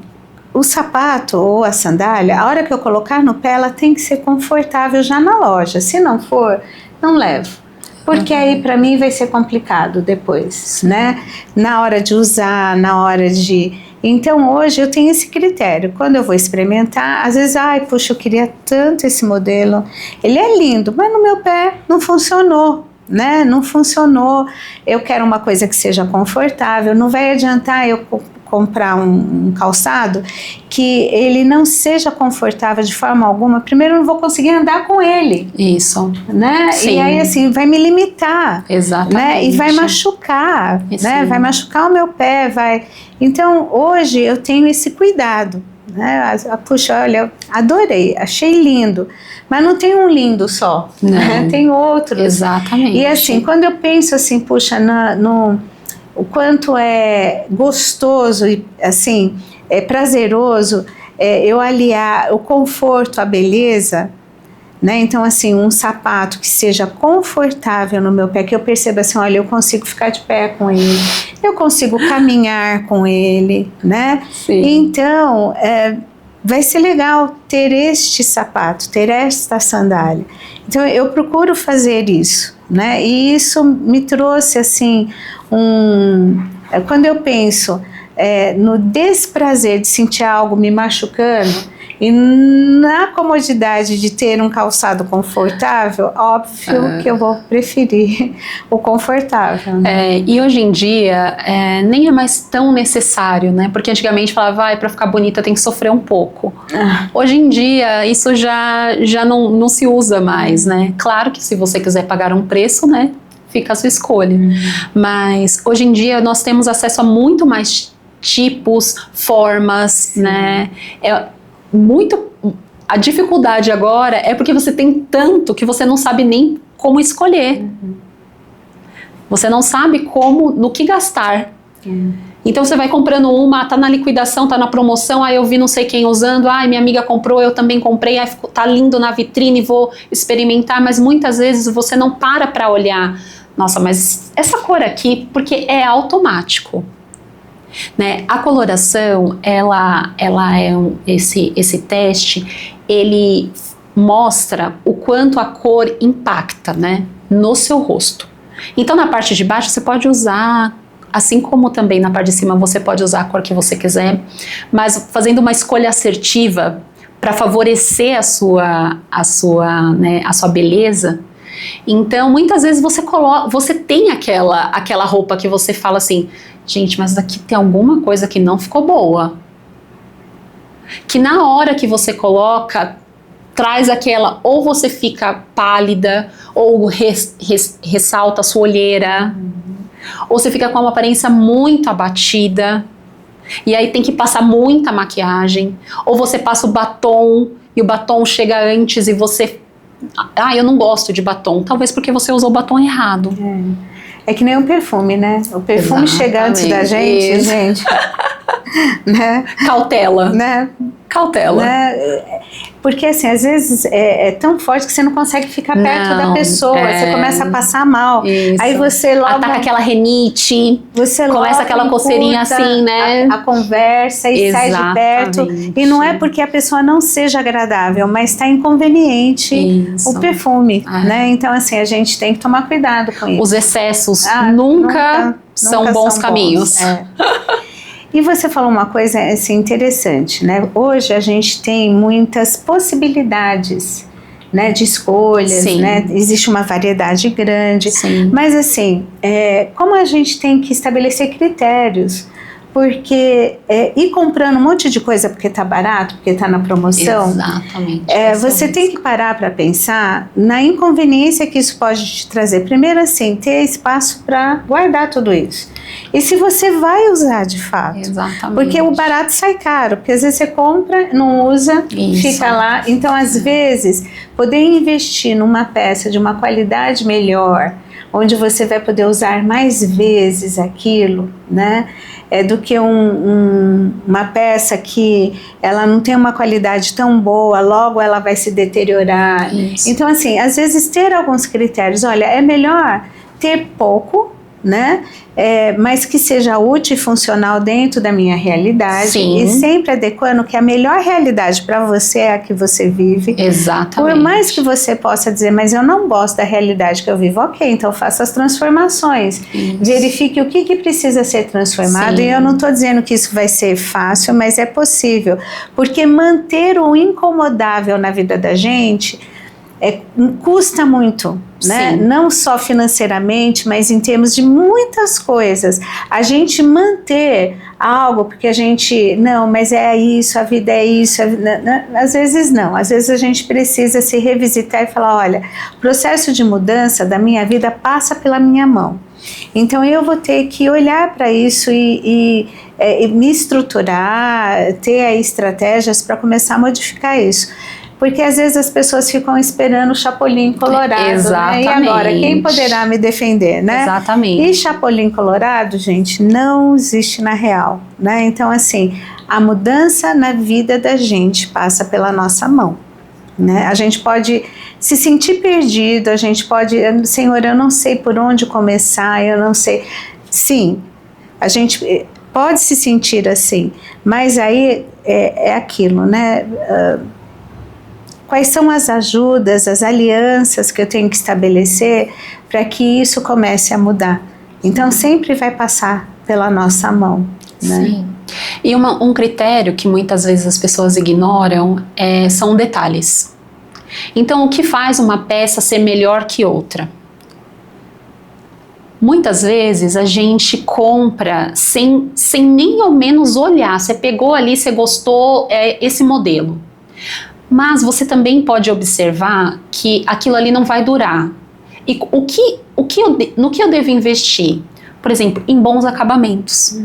o sapato ou a sandália, a hora que eu colocar no pé, ela tem que ser confortável já na loja. Se não for, não levo. Porque aí para mim vai ser complicado depois, né? Na hora de usar, na hora de... Então hoje eu tenho esse critério. Quando eu vou experimentar, às vezes, ai, puxa, eu queria tanto esse modelo. Ele é lindo, mas no meu pé não funcionou, né? Não funcionou. Eu quero uma coisa que seja confortável. Não vai adiantar eu comprar um calçado que ele não seja confortável de forma alguma. Primeiro eu não vou conseguir andar com ele. Isso. Né? Sim. E aí assim, vai me limitar. Exatamente. Né? E vai machucar, né? Vai machucar o meu pé, vai... Então, hoje eu tenho esse cuidado, né? Puxa, olha, eu adorei, achei lindo, mas não tem um lindo só, né? Tem outros. Exatamente. E assim, quando eu penso assim, puxa, o quanto é gostoso e assim, é prazeroso eu aliar o conforto à beleza, né? Então assim, um sapato que seja confortável no meu pé, que eu perceba assim, olha, eu consigo ficar de pé com ele, eu consigo caminhar com ele, né? Sim. Então vai ser legal ter este sapato, ter esta sandália. Então eu procuro fazer isso, né? E isso me trouxe assim quando eu penso no desprazer de sentir algo me machucando e na comodidade de ter um calçado confortável, óbvio que eu vou preferir o confortável. Né? E hoje em dia nem é mais tão necessário, né? Porque antigamente falava, para ficar bonita tem que sofrer um pouco. Hoje em dia isso já não se usa mais, né? Claro que se você quiser pagar um preço, né? Fica a sua escolha. Mas hoje em dia nós temos acesso a muito mais tipos, formas, né? A dificuldade agora é porque você tem tanto que você não sabe nem como escolher. Você não sabe no que gastar. Então você vai comprando tá na liquidação, tá na promoção, eu vi não sei quem usando, minha amiga comprou, eu também comprei, tá lindo na vitrine, vou experimentar, mas muitas vezes você não para olhar, nossa, mas essa cor aqui, porque é automático. Né? A coloração, ela é esse teste, ele mostra o quanto a cor impacta, né, no seu rosto. Então na parte de baixo você pode usar, assim como também na parte de cima você pode usar a cor que você quiser, mas fazendo uma escolha assertiva para favorecer a sua beleza. Então muitas vezes você tem aquela roupa que você fala assim, gente, mas daqui tem alguma coisa que não ficou boa. Que na hora que você coloca, traz aquela, ou você fica pálida, ou ressalta a sua olheira, ou você fica com uma aparência muito abatida, e aí tem que passar muita maquiagem, ou você passa o batom, e o batom chega antes e você... eu não gosto de batom, talvez porque você usou o batom errado. É que nem um perfume, né? O perfume chega antes da gente, né? Cautela. Né? Cautela. Né? Porque assim, às vezes é tão forte que você não consegue ficar perto da pessoa, você começa a passar mal. Isso. Aí você logo... ataca aquela renite, você começa aquela coceirinha assim, né? A conversa e sai de perto. E não é porque a pessoa não seja agradável, mas está inconveniente o perfume, né? Então assim, a gente tem que tomar cuidado com isso. Os excessos nunca são bons caminhos. E você falou uma coisa assim, interessante, né? Hoje a gente tem muitas possibilidades, né, de escolhas, né? Existe uma variedade grande, mas assim, como a gente tem que estabelecer critérios, porque ir comprando um monte de coisa porque tá barato, porque tá na promoção, exatamente, você tem que parar para pensar na inconveniência que isso pode te trazer. Primeiro assim, ter espaço para guardar tudo isso. E se você vai usar de fato. Exatamente. Porque o barato sai caro, porque às vezes você compra, não usa, fica lá. Então às vezes, poder investir numa peça de uma qualidade melhor, onde você vai poder usar mais vezes aquilo, né? Do que uma peça que ela não tem uma qualidade tão boa, logo ela vai se deteriorar. Isso. Então assim, às vezes ter alguns critérios, olha, é melhor ter pouco, né? Mas que seja útil e funcional dentro da minha realidade. E sempre adequando que a melhor realidade para você é a que você vive. Exatamente. Por mais que você possa dizer, mas eu não gosto da realidade que eu vivo, ok, então faça as transformações. Verifique o que precisa ser transformado. E eu não estou dizendo que isso vai ser fácil, mas é possível, porque manter o incomodável na vida da gente custa muito, né? Não só financeiramente, mas em termos de muitas coisas. A gente manter algo, porque a gente, não, mas é isso, a vida é isso, às vezes não. Às vezes a gente precisa se revisitar e falar, olha, o processo de mudança da minha vida passa pela minha mão. Então eu vou ter que olhar para isso e me estruturar, ter aí estratégias para começar a modificar isso. Porque às vezes as pessoas ficam esperando o Chapolin Colorado, exatamente, né? E agora, quem poderá me defender, né? Exatamente. E Chapolin Colorado, gente, não existe na real, né? Então, assim, a mudança na vida da gente passa pela nossa mão, né? A gente pode se sentir perdido, a gente pode, Senhor, eu não sei por onde começar, eu não sei. Sim, a gente pode se sentir assim, mas aí é aquilo, né? Quais são as ajudas, as alianças que eu tenho que estabelecer para que isso comece a mudar? Então sempre vai passar pela nossa mão, né? Sim. E um critério que muitas vezes as pessoas ignoram são detalhes. Então, o que faz uma peça ser melhor que outra? Muitas vezes a gente compra sem nem ao menos olhar. Você pegou ali, você gostou, esse modelo. Mas você também pode observar que aquilo ali não vai durar. E no que eu devo investir? Por exemplo, em bons acabamentos.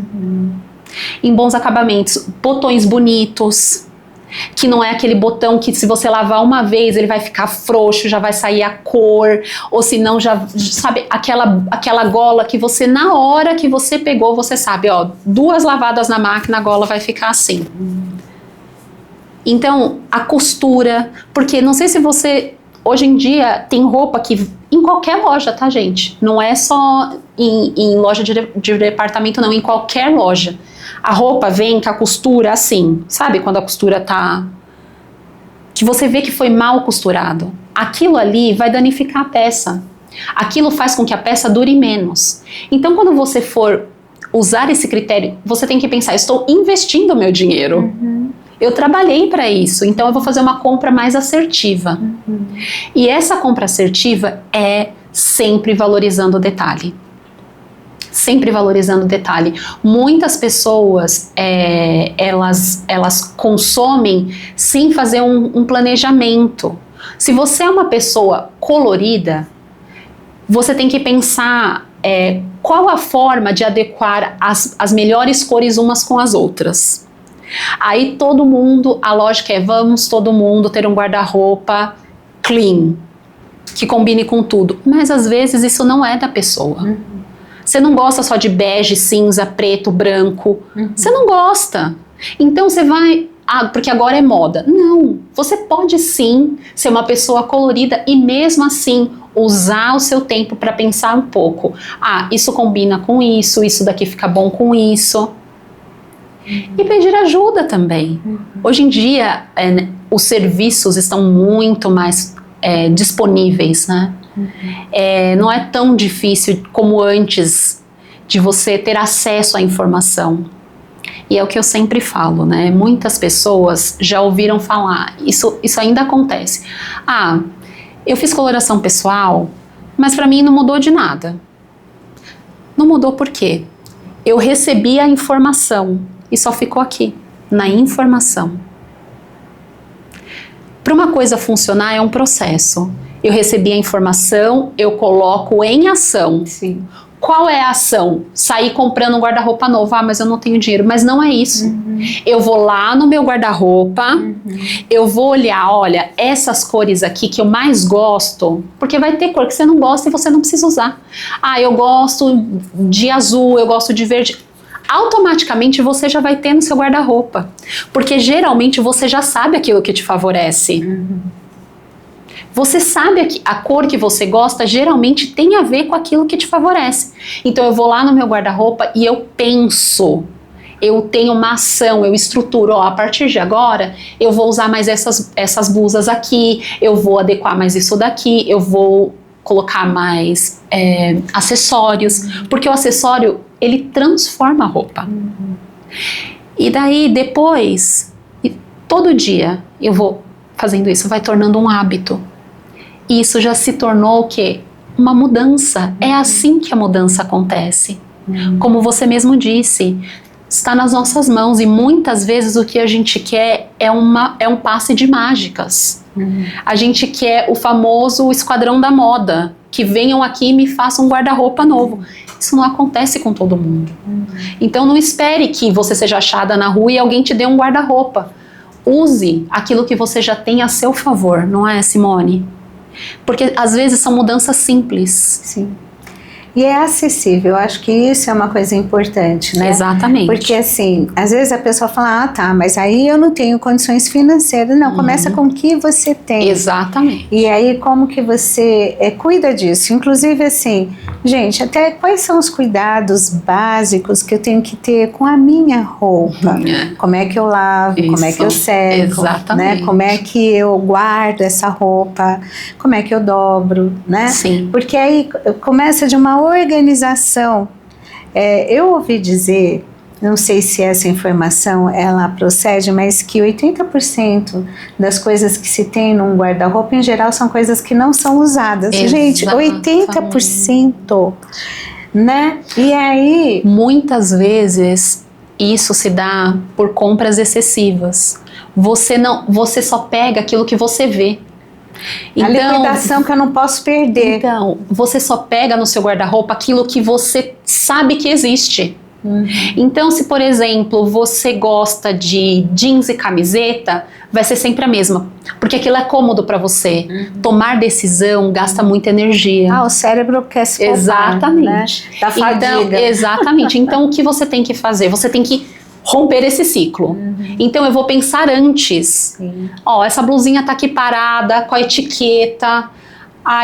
Em bons acabamentos, botões bonitos, que não é aquele botão que se você lavar uma vez ele vai ficar frouxo, já vai sair a cor, ou se não já, sabe, aquela gola que você, na hora que você pegou, você sabe, ó, 2 lavadas na máquina, a gola vai ficar assim. Então, a costura, porque não sei se você, hoje em dia, tem roupa que, em qualquer loja, tá, gente? Não é só em loja de departamento, não, em qualquer loja. A roupa vem com a costura assim, sabe? Quando a costura tá... que você vê que foi mal costurado. Aquilo ali vai danificar a peça. Aquilo faz com que a peça dure menos. Então, quando você for usar esse critério, você tem que pensar, estou investindo o meu dinheiro. Eu trabalhei para isso, então eu vou fazer uma compra mais assertiva. E essa compra assertiva é sempre valorizando o detalhe. Sempre valorizando o detalhe. Muitas pessoas, elas consomem sem fazer um planejamento. Se você é uma pessoa colorida, você tem que pensar qual a forma de adequar as melhores cores umas com as outras. Aí todo mundo, a lógica é, vamos todo mundo ter um guarda-roupa clean, que combine com tudo. Mas às vezes isso não é da pessoa. Você não gosta só de bege, cinza, preto, branco. Você não gosta. Então você vai... porque agora é moda. Não, você pode sim ser uma pessoa colorida e mesmo assim usar o seu tempo para pensar um pouco. Isso combina com isso, isso daqui fica bom com isso. E pedir ajuda também. Hoje em dia, os serviços estão muito mais disponíveis, né? Não é tão difícil como antes de você ter acesso à informação. E é o que eu sempre falo, né? Muitas pessoas já ouviram falar, isso ainda acontece. Eu fiz coloração pessoal, mas para mim não mudou de nada. Não mudou por quê? Eu recebi a informação e só ficou aqui, na informação. Para uma coisa funcionar é um processo. Eu recebi a informação, eu coloco em ação. Sim. Qual é a ação? Sair comprando um guarda-roupa novo. Mas eu não tenho dinheiro. Mas não é isso. Eu vou lá no meu guarda-roupa, eu vou olhar, olha, essas cores aqui que eu mais gosto, porque vai ter cor que você não gosta e você não precisa usar. Eu gosto de azul, eu gosto de verde. Automaticamente você já vai ter no seu guarda-roupa, porque geralmente você já sabe aquilo que te favorece. Você sabe que a cor que você gosta geralmente tem a ver com aquilo que te favorece. Então eu vou lá no meu guarda-roupa e eu penso, eu tenho uma ação, eu estruturo, a partir de agora eu vou usar mais essas blusas aqui, eu vou adequar mais isso daqui, eu vou colocar mais acessórios, porque o acessório, ele transforma a roupa. E daí, depois, todo dia eu vou fazendo isso, vai tornando um hábito. E isso já se tornou o quê? Uma mudança. É assim que a mudança acontece. Como você mesmo disse, está nas nossas mãos e muitas vezes o que a gente quer é um passe de mágicas. A gente quer o famoso esquadrão da moda, que venham aqui e me façam um guarda-roupa novo. Isso não acontece com todo mundo. Então não espere que você seja achada na rua e alguém te dê um guarda-roupa. Use aquilo que você já tem a seu favor, não é, Simone? Porque às vezes são mudanças simples. Sim. E é acessível, eu acho que isso é uma coisa importante, né? Exatamente. Porque assim, às vezes a pessoa fala, tá, mas aí eu não tenho condições financeiras. Não, começa com o que você tem. Exatamente. E aí como que você cuida disso? Inclusive assim, gente, até quais são os cuidados básicos que eu tenho que ter com a minha roupa? Como é que eu lavo, como é que eu seco, exatamente, né? Como é que eu guardo essa roupa, como é que eu dobro, né? Sim. Porque aí começa de uma organização. Eu ouvi dizer não sei se essa informação ela procede, mas que 80% das coisas que se tem num guarda-roupa, em geral, são coisas que não são usadas. Gente, 80%, né? E aí... Muitas vezes, isso se dá por compras excessivas. Você só pega aquilo que você vê. A liquidação que eu não posso perder. Então, você só pega no seu guarda-roupa aquilo que você sabe que existe. Então, se por exemplo você gosta de jeans e camiseta, vai ser sempre a mesma, porque aquilo é cômodo para você. Tomar decisão gasta muita energia. O cérebro quer se poupar, exatamente, né? Da fadiga. Então, exatamente. Então, o que você tem que fazer? Você tem que romper esse ciclo. Então eu vou pensar antes. Essa blusinha tá aqui parada com a etiqueta.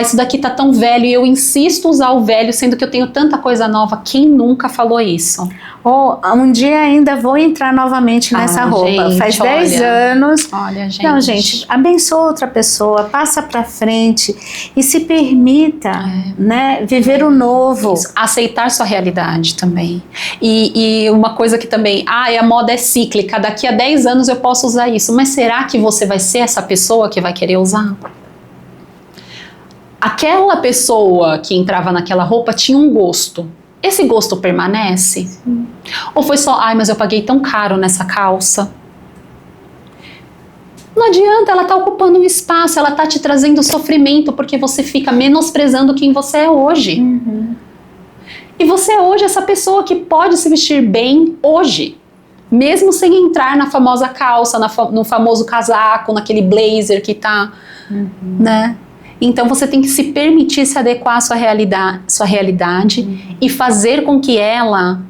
Isso daqui tá tão velho e eu insisto usar o velho, sendo que eu tenho tanta coisa nova. Quem nunca falou isso? Um dia ainda vou entrar novamente nessa roupa. Gente, faz 10 anos. Olha, gente. Não, gente, abençoa outra pessoa, passa pra frente e se permita, né, viver o novo. Isso. Aceitar sua realidade também. E uma coisa que também, a moda é cíclica, daqui a 10 anos eu posso usar isso. Mas será que você vai ser essa pessoa que vai querer usar? Aquela pessoa que entrava naquela roupa tinha um gosto. Esse gosto permanece? Sim. Ou foi só, mas eu paguei tão caro nessa calça? Não adianta, ela tá ocupando um espaço, ela tá te trazendo sofrimento, porque você fica menosprezando quem você é hoje. E você é hoje essa pessoa que pode se vestir bem hoje, mesmo sem entrar na famosa calça, no famoso casaco, naquele blazer que tá, né? Então você tem que se permitir se adequar à sua realidade e fazer com que ela,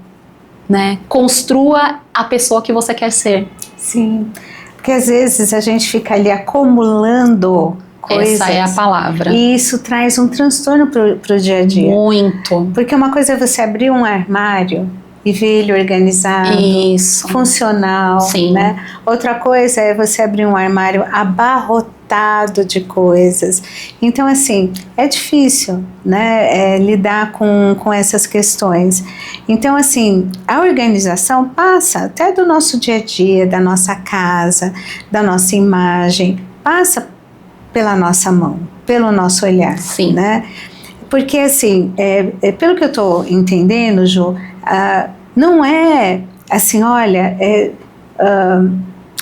né, construa a pessoa que você quer ser. Sim, porque às vezes a gente fica ali acumulando coisas. Essa é a palavra. E isso traz um transtorno pro dia a dia. Muito. Porque uma coisa é você abrir um armário e ver ele organizado, isso, funcional, sim, né? Outra coisa é você abrir um armário abarrotado de coisas. Então, assim, é difícil, né, lidar com essas questões. Então, assim, a organização passa até do nosso dia a dia, da nossa casa, da nossa imagem, passa pela nossa mão, pelo nosso olhar, sim, né? Porque, assim, pelo que eu estou entendendo, Ju, não é assim, olha,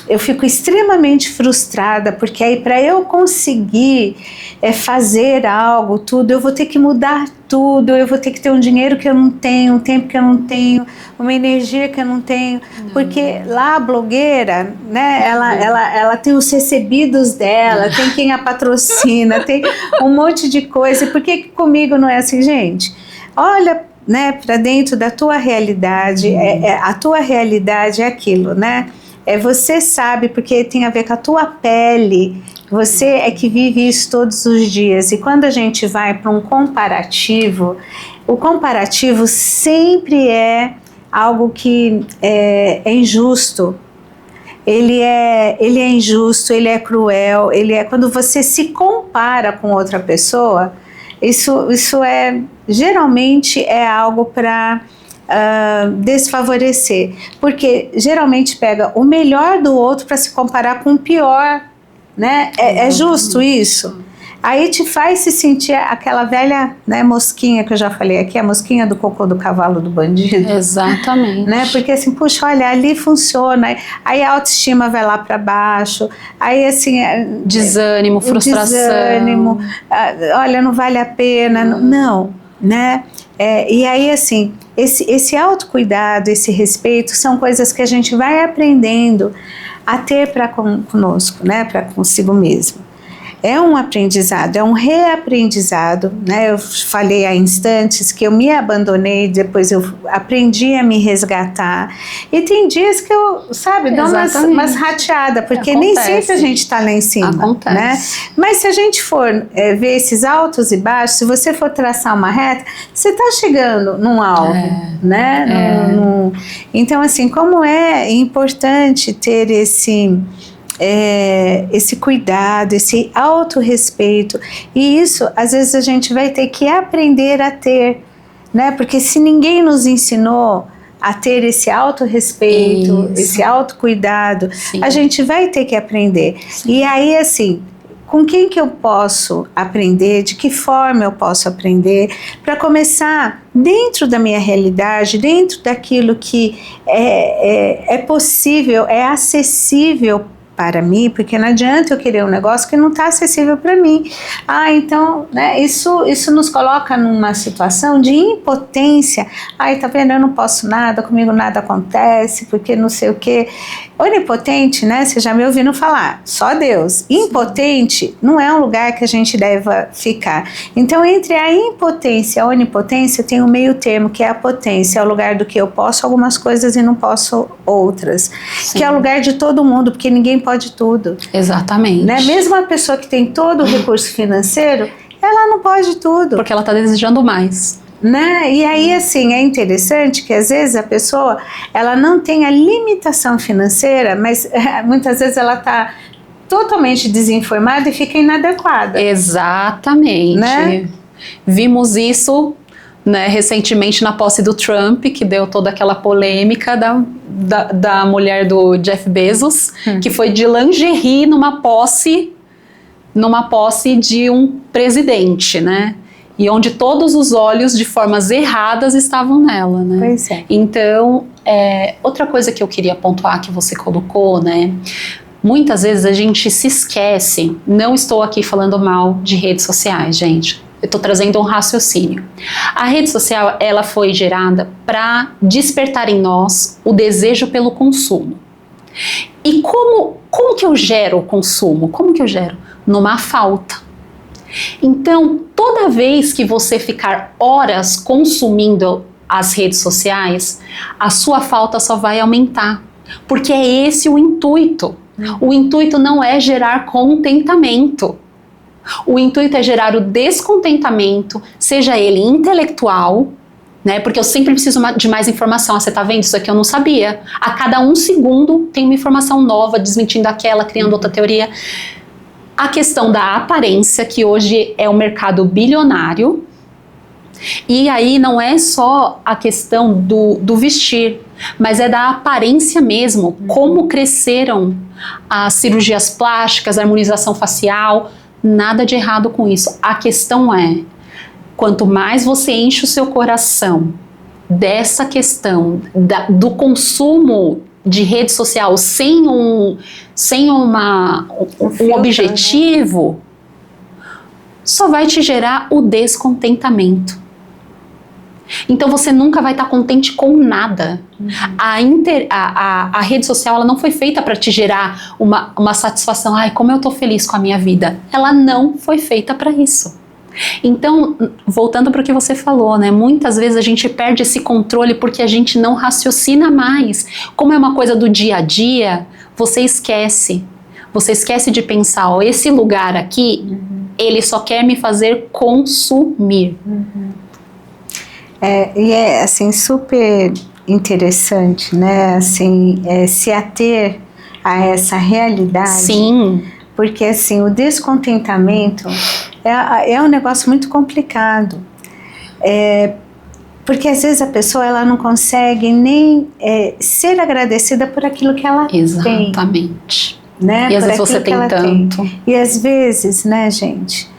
eu fico extremamente frustrada, porque aí para eu conseguir fazer algo, tudo, eu vou ter que mudar tudo, eu vou ter que ter um dinheiro que eu não tenho, um tempo que eu não tenho, uma energia que eu não tenho, porque lá a blogueira, né, ela tem os recebidos dela, tem quem a patrocina, tem um monte de coisa. E por que comigo não é assim, gente? Olha, né, para dentro da tua realidade, a tua realidade é aquilo, né? Você sabe, porque tem a ver com a tua pele, você é que vive isso todos os dias. E quando a gente vai para um comparativo, o comparativo sempre é algo que é injusto. Ele é injusto, ele é cruel, quando você se compara com outra pessoa, isso geralmente é algo para desfavorecer, porque geralmente pega o melhor do outro para se comparar com o pior, né? É justo isso? Aí te faz se sentir aquela velha, né, mosquinha que eu já falei aqui, a mosquinha do cocô do cavalo do bandido. Exatamente. Né? Porque assim, puxa, olha, ali funciona, aí a autoestima vai lá para baixo, aí assim... Desânimo, frustração. Desânimo, olha, não vale a pena, não, né? E aí assim, esse autocuidado, esse respeito, são coisas que a gente vai aprendendo a ter para conosco, né? Para consigo mesmo. É um aprendizado, é um reaprendizado, né? Eu falei há instantes que eu me abandonei, depois eu aprendi a me resgatar. E tem dias que eu, sabe, dou umas rateadas, porque nem sempre a gente está lá em cima. Acontece. Né? Mas se a gente for ver esses altos e baixos, se você for traçar uma reta, você está chegando num alvo, né? Então, assim, como é importante ter esse cuidado, esse autorrespeito, e isso às vezes a gente vai ter que aprender a ter, né? Porque se ninguém nos ensinou a ter esse autorrespeito, esse autocuidado, a gente vai ter que aprender. Sim. E aí, assim, com quem que eu posso aprender, de que forma eu posso aprender, para começar dentro da minha realidade, dentro daquilo que é possível, é acessível para mim, porque não adianta eu querer um negócio que não está acessível para mim. Então, né, isso nos coloca numa situação de impotência. Tá vendo, eu não posso nada, comigo nada acontece, porque não sei o quê. Onipotente, né, você já me ouviu falar, só Deus. Impotente não é um lugar que a gente deva ficar. Então, entre a impotência e a onipotência, tem um meio termo, que é a potência, é o lugar do que eu posso algumas coisas e não posso outras. Sim. Que é o lugar de todo mundo, porque ninguém pode tudo. Exatamente. Né? Mesmo a pessoa que tem todo o recurso financeiro, ela não pode tudo. Porque ela está desejando mais. Né? E aí, assim, é interessante que às vezes a pessoa, ela não tem a limitação financeira, mas muitas vezes ela está totalmente desinformada e fica inadequada. Exatamente. Né? Vimos isso, né, recentemente na posse do Trump, que deu toda aquela polêmica da mulher do Jeff Bezos, que foi de lingerie numa posse de um presidente, né? E onde todos os olhos, de formas erradas, estavam nela, né? Pois é. Então, outra coisa que eu queria pontuar que você colocou, né? Muitas vezes a gente se esquece, não estou aqui falando mal de redes sociais, gente. Eu estou trazendo um raciocínio. A rede social, ela foi gerada para despertar em nós o desejo pelo consumo. E como que eu gero o consumo? Como que eu gero? Numa falta. Então, toda vez que você ficar horas consumindo as redes sociais, a sua falta só vai aumentar, porque é esse o intuito. O intuito não é gerar contentamento. O intuito é gerar o descontentamento, seja ele intelectual, né? Porque eu sempre preciso de mais informação. Você tá vendo? Isso aqui eu não sabia. A cada 1 segundo tem uma informação nova, desmentindo aquela, criando outra teoria. A questão da aparência, que hoje é um mercado bilionário, e aí não é só a questão do vestir, mas é da aparência mesmo, como cresceram as cirurgias plásticas, a harmonização facial, nada de errado com isso. A questão é, quanto mais você enche o seu coração dessa questão do consumo de rede social sem um objetivo, só vai te gerar o descontentamento. Então você nunca vai estar contente com nada. A rede social, ela não foi feita para te gerar uma satisfação. Ai, como eu tô feliz com a minha vida. Ela não foi feita para isso. Então, voltando para o que você falou, né? Muitas vezes a gente perde esse controle porque a gente não raciocina mais. Como é uma coisa do dia a dia, você esquece. Você esquece de pensar, ó, esse lugar aqui, ele só quer me fazer consumir. E é, assim, super interessante, né? Assim, se ater a essa realidade. Sim. Porque, assim, o descontentamento é um negócio muito complicado. Porque, às vezes, a pessoa ela não consegue nem ser agradecida por aquilo que ela tem. Exatamente. Né? E, às vezes, você tem tanto. E, às vezes, né, gente?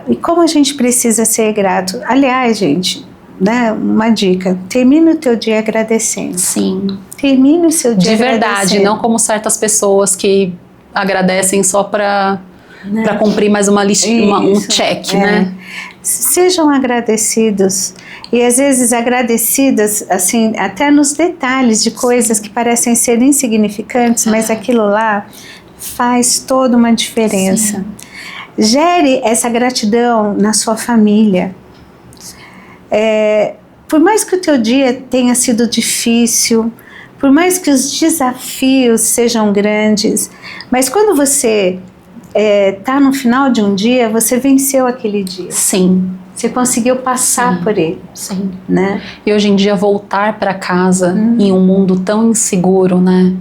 E como a gente precisa ser grato. Aliás, gente, né, uma dica. Termine o teu dia agradecendo. Sim. Termine o seu dia agradecendo. De verdade, não como certas pessoas que agradecem só para cumprir mais uma listinha, um check, né? Sejam agradecidos, e às vezes agradecidas, assim, até nos detalhes de coisas que parecem ser insignificantes, mas aquilo lá faz toda uma diferença. Sim. Gere essa gratidão na sua família. Por mais que o teu dia tenha sido difícil, por mais que os desafios sejam grandes, mas quando você está no final de um dia, você venceu aquele dia. Sim. Você conseguiu passar por ele. Sim. Né? E hoje em dia voltar para casa em um mundo tão inseguro, né?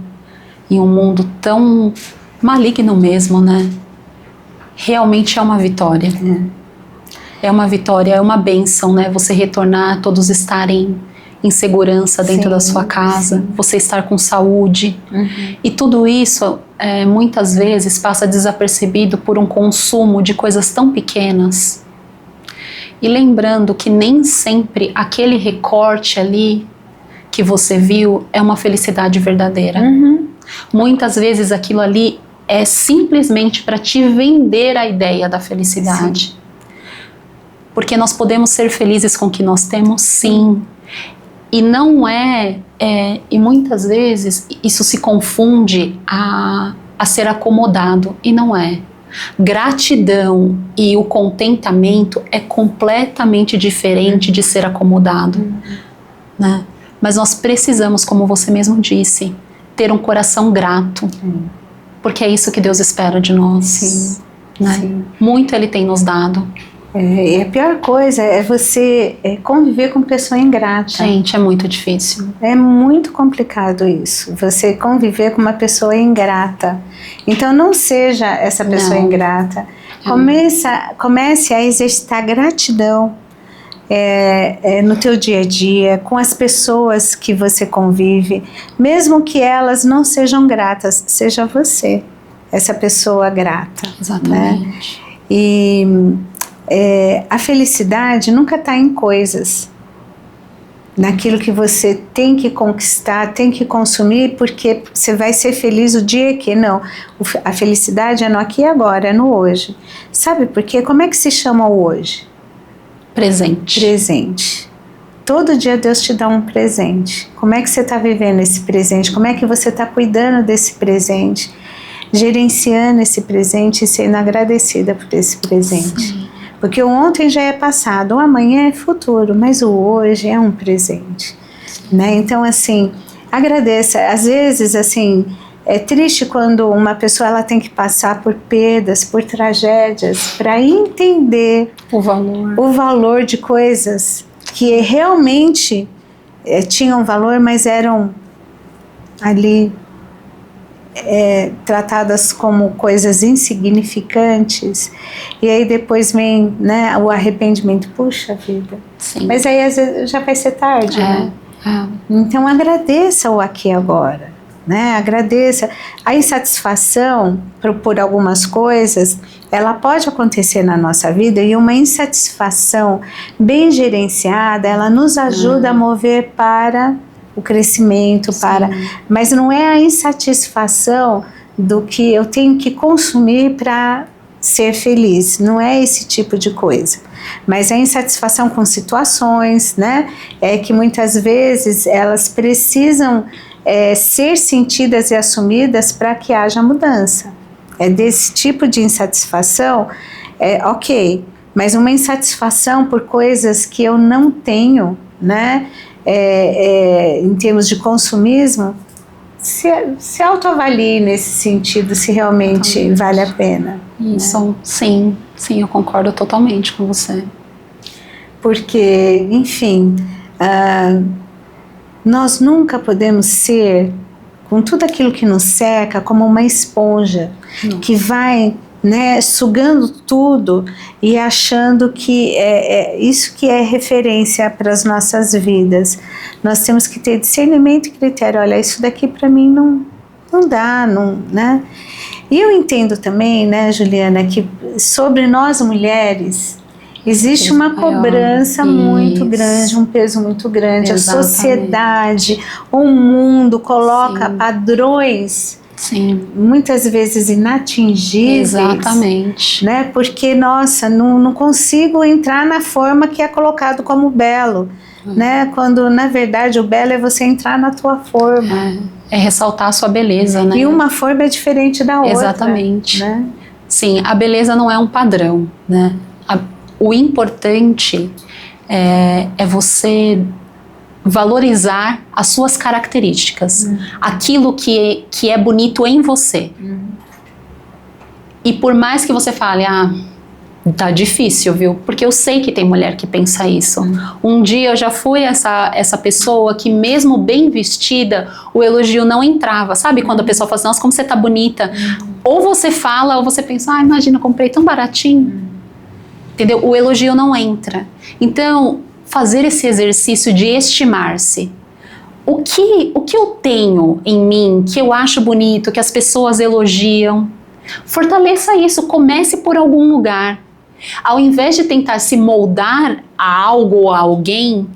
Em um mundo tão maligno mesmo, né? Realmente é uma vitória. É uma vitória, é uma bênção, né? Você retornar, todos estarem em segurança dentro da sua casa, você estar com saúde. E tudo isso, muitas vezes, passa desapercebido por um consumo de coisas tão pequenas. E lembrando que nem sempre aquele recorte ali que você viu é uma felicidade verdadeira. Muitas vezes aquilo ali é simplesmente para te vender a ideia da felicidade. Porque nós podemos ser felizes com o que nós temos, sim. E não e muitas vezes isso se confunde a ser acomodado, e não é. Gratidão e o contentamento é completamente diferente de ser acomodado, né? Mas nós precisamos, como você mesmo disse, ter um coração grato, porque é isso que Deus espera de nós, né? Muito Ele tem nos dado. E a pior coisa é você conviver com pessoa ingrata. Gente, é muito difícil. É muito complicado isso, você conviver com uma pessoa ingrata. Então não seja essa pessoa ingrata. Comece a exercitar gratidão no teu dia a dia, com as pessoas que você convive, mesmo que elas não sejam gratas, seja você essa pessoa grata. Exatamente. Né? E a felicidade nunca está em coisas, naquilo que você tem que conquistar, tem que consumir, porque você vai ser feliz o dia que... Não, a felicidade é no aqui e agora, é no hoje. Sabe por quê? Como é que se chama o hoje? Presente. Presente. Todo dia Deus te dá um presente. Como é que você está vivendo esse presente? Como é que você está cuidando desse presente? Gerenciando esse presente e sendo agradecida por esse presente. Sim. Porque o ontem já é passado, o amanhã é futuro, mas o hoje é um presente, né? Então, assim, agradeça. Às vezes, assim, é triste quando uma pessoa ela tem que passar por perdas, por tragédias, para entender o valor de coisas que realmente tinham valor, mas eram ali tratadas como coisas insignificantes, e aí depois vem, né, o arrependimento. Puxa vida. Sim. Mas aí às vezes já vai ser tarde, né? Então agradeça o aqui e agora, né? Agradeça. A insatisfação por algumas coisas, ela pode acontecer na nossa vida, e uma insatisfação bem gerenciada, ela nos ajuda a mover para o crescimento, mas não é a insatisfação do que eu tenho que consumir para ser feliz, não é esse tipo de coisa, mas a insatisfação com situações, né, que muitas vezes elas precisam ser sentidas e assumidas para que haja mudança. É desse tipo de insatisfação, ok, mas uma insatisfação por coisas que eu não tenho, né, em termos de consumismo, se autoavalie nesse sentido, se realmente vale a pena. Isso, né? Sim, eu concordo totalmente com você. Porque, enfim, nós nunca podemos ser, com tudo aquilo que nos cerca, como uma esponja que vai, né, sugando tudo e achando que isso que é referência para as nossas vidas. Nós temos que ter discernimento e critério. Olha, isso daqui para mim não dá, né? E eu entendo também, né, Juliana, que sobre nós mulheres existe uma cobrança muito grande, um peso muito grande. Exatamente. A sociedade, o mundo coloca padrões muitas vezes inatingíveis. Exatamente. Né? Porque, nossa, não consigo entrar na forma que é colocado como belo. Né? Quando, na verdade, o belo é você entrar na tua forma. É ressaltar a sua beleza, né? E uma forma é diferente da outra. Exatamente. Né? Sim, a beleza não é um padrão, né? O importante é você valorizar as suas características, aquilo que é bonito em você. E por mais que você fale, tá difícil, viu? Porque eu sei que tem mulher que pensa isso. Um dia eu já fui essa pessoa que mesmo bem vestida, o elogio não entrava. Sabe quando a pessoa fala assim, nossa, como você tá bonita? Ou você fala, ou você pensa, imagina, eu comprei tão baratinho. Entendeu? O elogio não entra. Então, fazer esse exercício de estimar-se. O que eu tenho em mim, que eu acho bonito, que as pessoas elogiam? Fortaleça isso, comece por algum lugar. Ao invés de tentar se moldar a algo ou a alguém,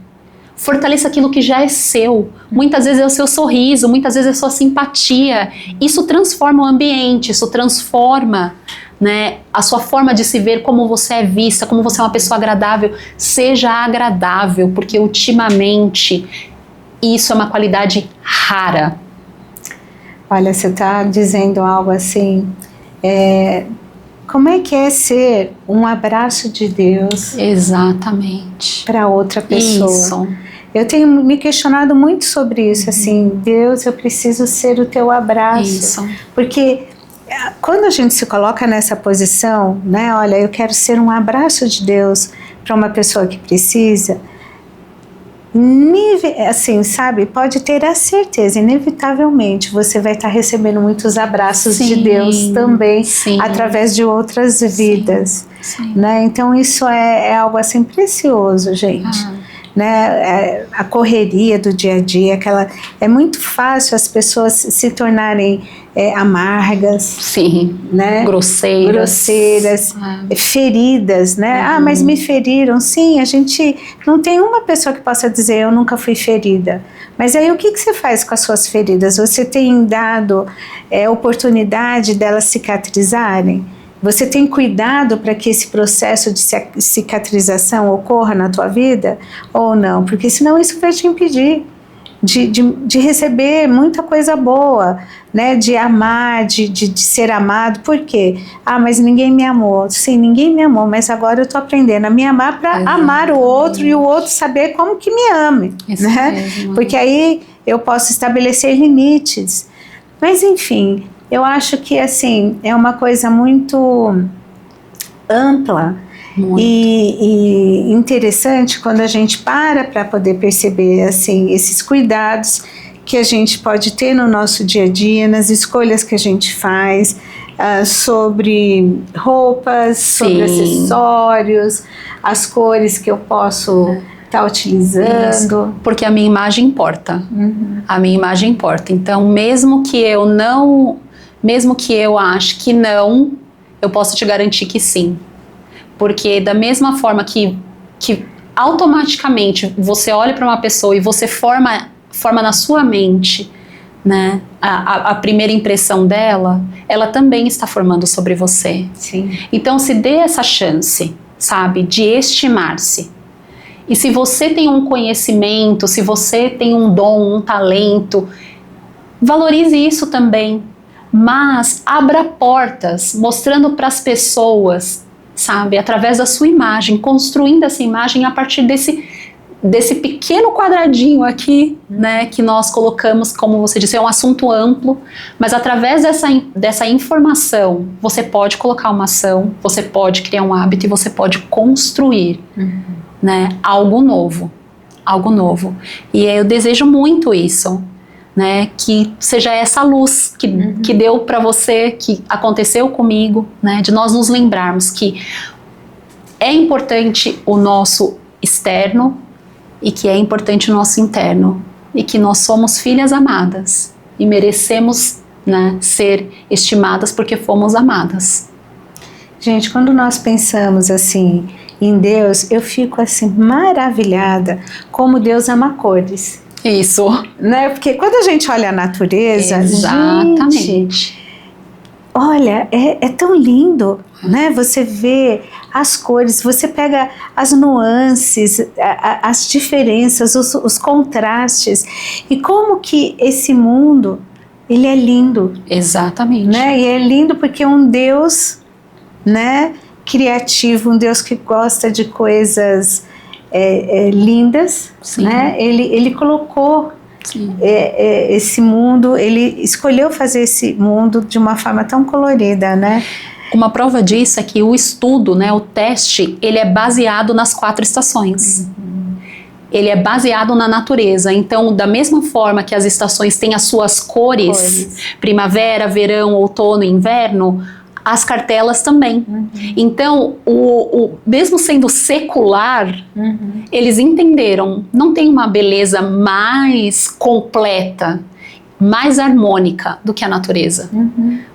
fortaleça aquilo que já é seu. Muitas vezes é o seu sorriso, muitas vezes é a sua simpatia. Isso transforma o ambiente, isso transforma, né, a sua forma de se ver, como você é vista, como você é uma pessoa agradável. Seja agradável, porque ultimamente isso é uma qualidade rara. Olha, você está dizendo algo assim, como é que é ser um abraço de Deus? Exatamente. Para outra pessoa. Isso. Eu tenho me questionado muito sobre isso, assim, Deus, eu preciso ser o teu abraço. Isso. Porque quando a gente se coloca nessa posição, né, olha, eu quero ser um abraço de Deus para uma pessoa que precisa, assim, sabe, pode ter a certeza, inevitavelmente, você vai estar recebendo muitos abraços de Deus também, através de outras vidas, né? Então isso é algo assim precioso, gente. Né, a correria do dia a dia, é muito fácil as pessoas se tornarem amargas, né, grosseiras, feridas, né? Mas me feriram. Sim, a gente não tem uma pessoa que possa dizer eu nunca fui ferida. Mas aí o que você faz com as suas feridas? Você tem dado oportunidade delas cicatrizarem? Você tem cuidado para que esse processo de cicatrização ocorra na tua vida ou não? Porque senão isso vai te impedir de receber muita coisa boa, né? De amar, de ser amado. Por quê? Mas ninguém me amou. Sim, ninguém me amou, mas agora eu estou aprendendo a me amar para amar o outro e o outro saber como que me ame. Isso né? mesmo. Porque aí eu posso estabelecer limites. Mas enfim, eu acho que assim, é uma coisa muito ampla e interessante quando a gente para poder perceber assim, esses cuidados que a gente pode ter no nosso dia a dia, nas escolhas que a gente faz, sobre roupas, sobre acessórios, as cores que eu posso estar utilizando. Isso, porque a minha imagem importa. A minha imagem importa. Então, mesmo que eu ache que não, eu posso te garantir que sim. Porque da mesma forma que automaticamente você olha para uma pessoa e você forma na sua mente, né, a primeira impressão dela, ela também está formando sobre você. Sim. Então se dê essa chance, sabe, de estimar-se. E se você tem um conhecimento, se você tem um dom, um talento, valorize isso também. Mas abra portas, mostrando para as pessoas, sabe, através da sua imagem, construindo essa imagem a partir desse pequeno quadradinho aqui, né, que nós colocamos, como você disse, é um assunto amplo, mas através dessa informação, você pode colocar uma ação, você pode criar um hábito e você pode construir, né, algo novo. E eu desejo muito isso, né, que seja essa luz que deu para você, que aconteceu comigo, né, de nós nos lembrarmos que é importante o nosso externo e que é importante o nosso interno e que nós somos filhas amadas e merecemos, né, ser estimadas porque fomos amadas. Gente, quando nós pensamos assim em Deus, eu fico assim maravilhada como Deus ama cores. Isso. Né? Porque quando a gente olha a natureza, exatamente. Gente, olha, é tão lindo, né? Você vê as cores, você pega as nuances, as diferenças, os contrastes, e como que esse mundo, ele é lindo. Exatamente. Né? E é lindo porque é um Deus, né, criativo, um Deus que gosta de coisas lindas, né? Ele colocou esse mundo, ele escolheu fazer esse mundo de uma forma tão colorida, né? Uma prova disso é que o estudo, né, o teste, ele é baseado nas 4 estações. Ele é baseado na natureza. Então, da mesma forma que as estações têm as suas cores, primavera, verão, outono e inverno, as cartelas também. Então, mesmo sendo secular, eles entenderam, não tem uma beleza mais completa, mais harmônica do que a natureza.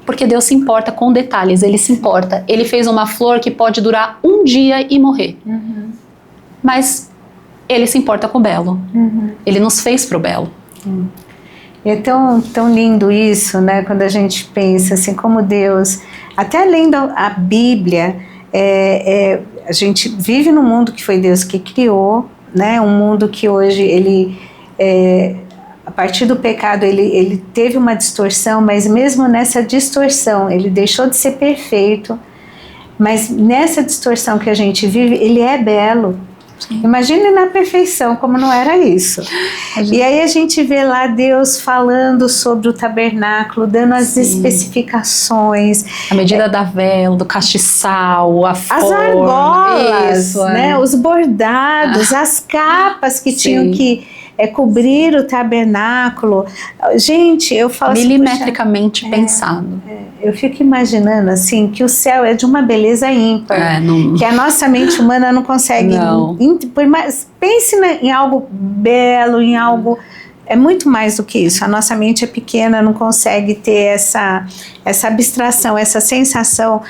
Porque Deus se importa com detalhes, Ele se importa. Ele fez uma flor que pode durar um dia e morrer. Mas Ele se importa com o belo. Ele nos fez para o belo. É tão lindo isso, né? Quando a gente pensa assim, como Deus, até lendo a Bíblia, a gente vive num mundo que foi Deus que criou, né? Um mundo que hoje ele, a partir do pecado, ele teve uma distorção, mas mesmo nessa distorção, ele deixou de ser perfeito, mas nessa distorção que a gente vive, ele é belo. Imagine na perfeição, como não era isso. E aí a gente vê lá Deus falando sobre o tabernáculo, dando as especificações. A medida da vela, do castiçal, a forma. As argolas, né? Os bordados, as capas que tinham que cobrir o tabernáculo. Gente, eu falo milimetricamente assim, pensado. Eu fico imaginando assim que o céu é de uma beleza ímpar, que a nossa mente humana não consegue. Pense em algo belo, em algo. É muito mais do que isso. A nossa mente é pequena, não consegue ter essa abstração, essa sensação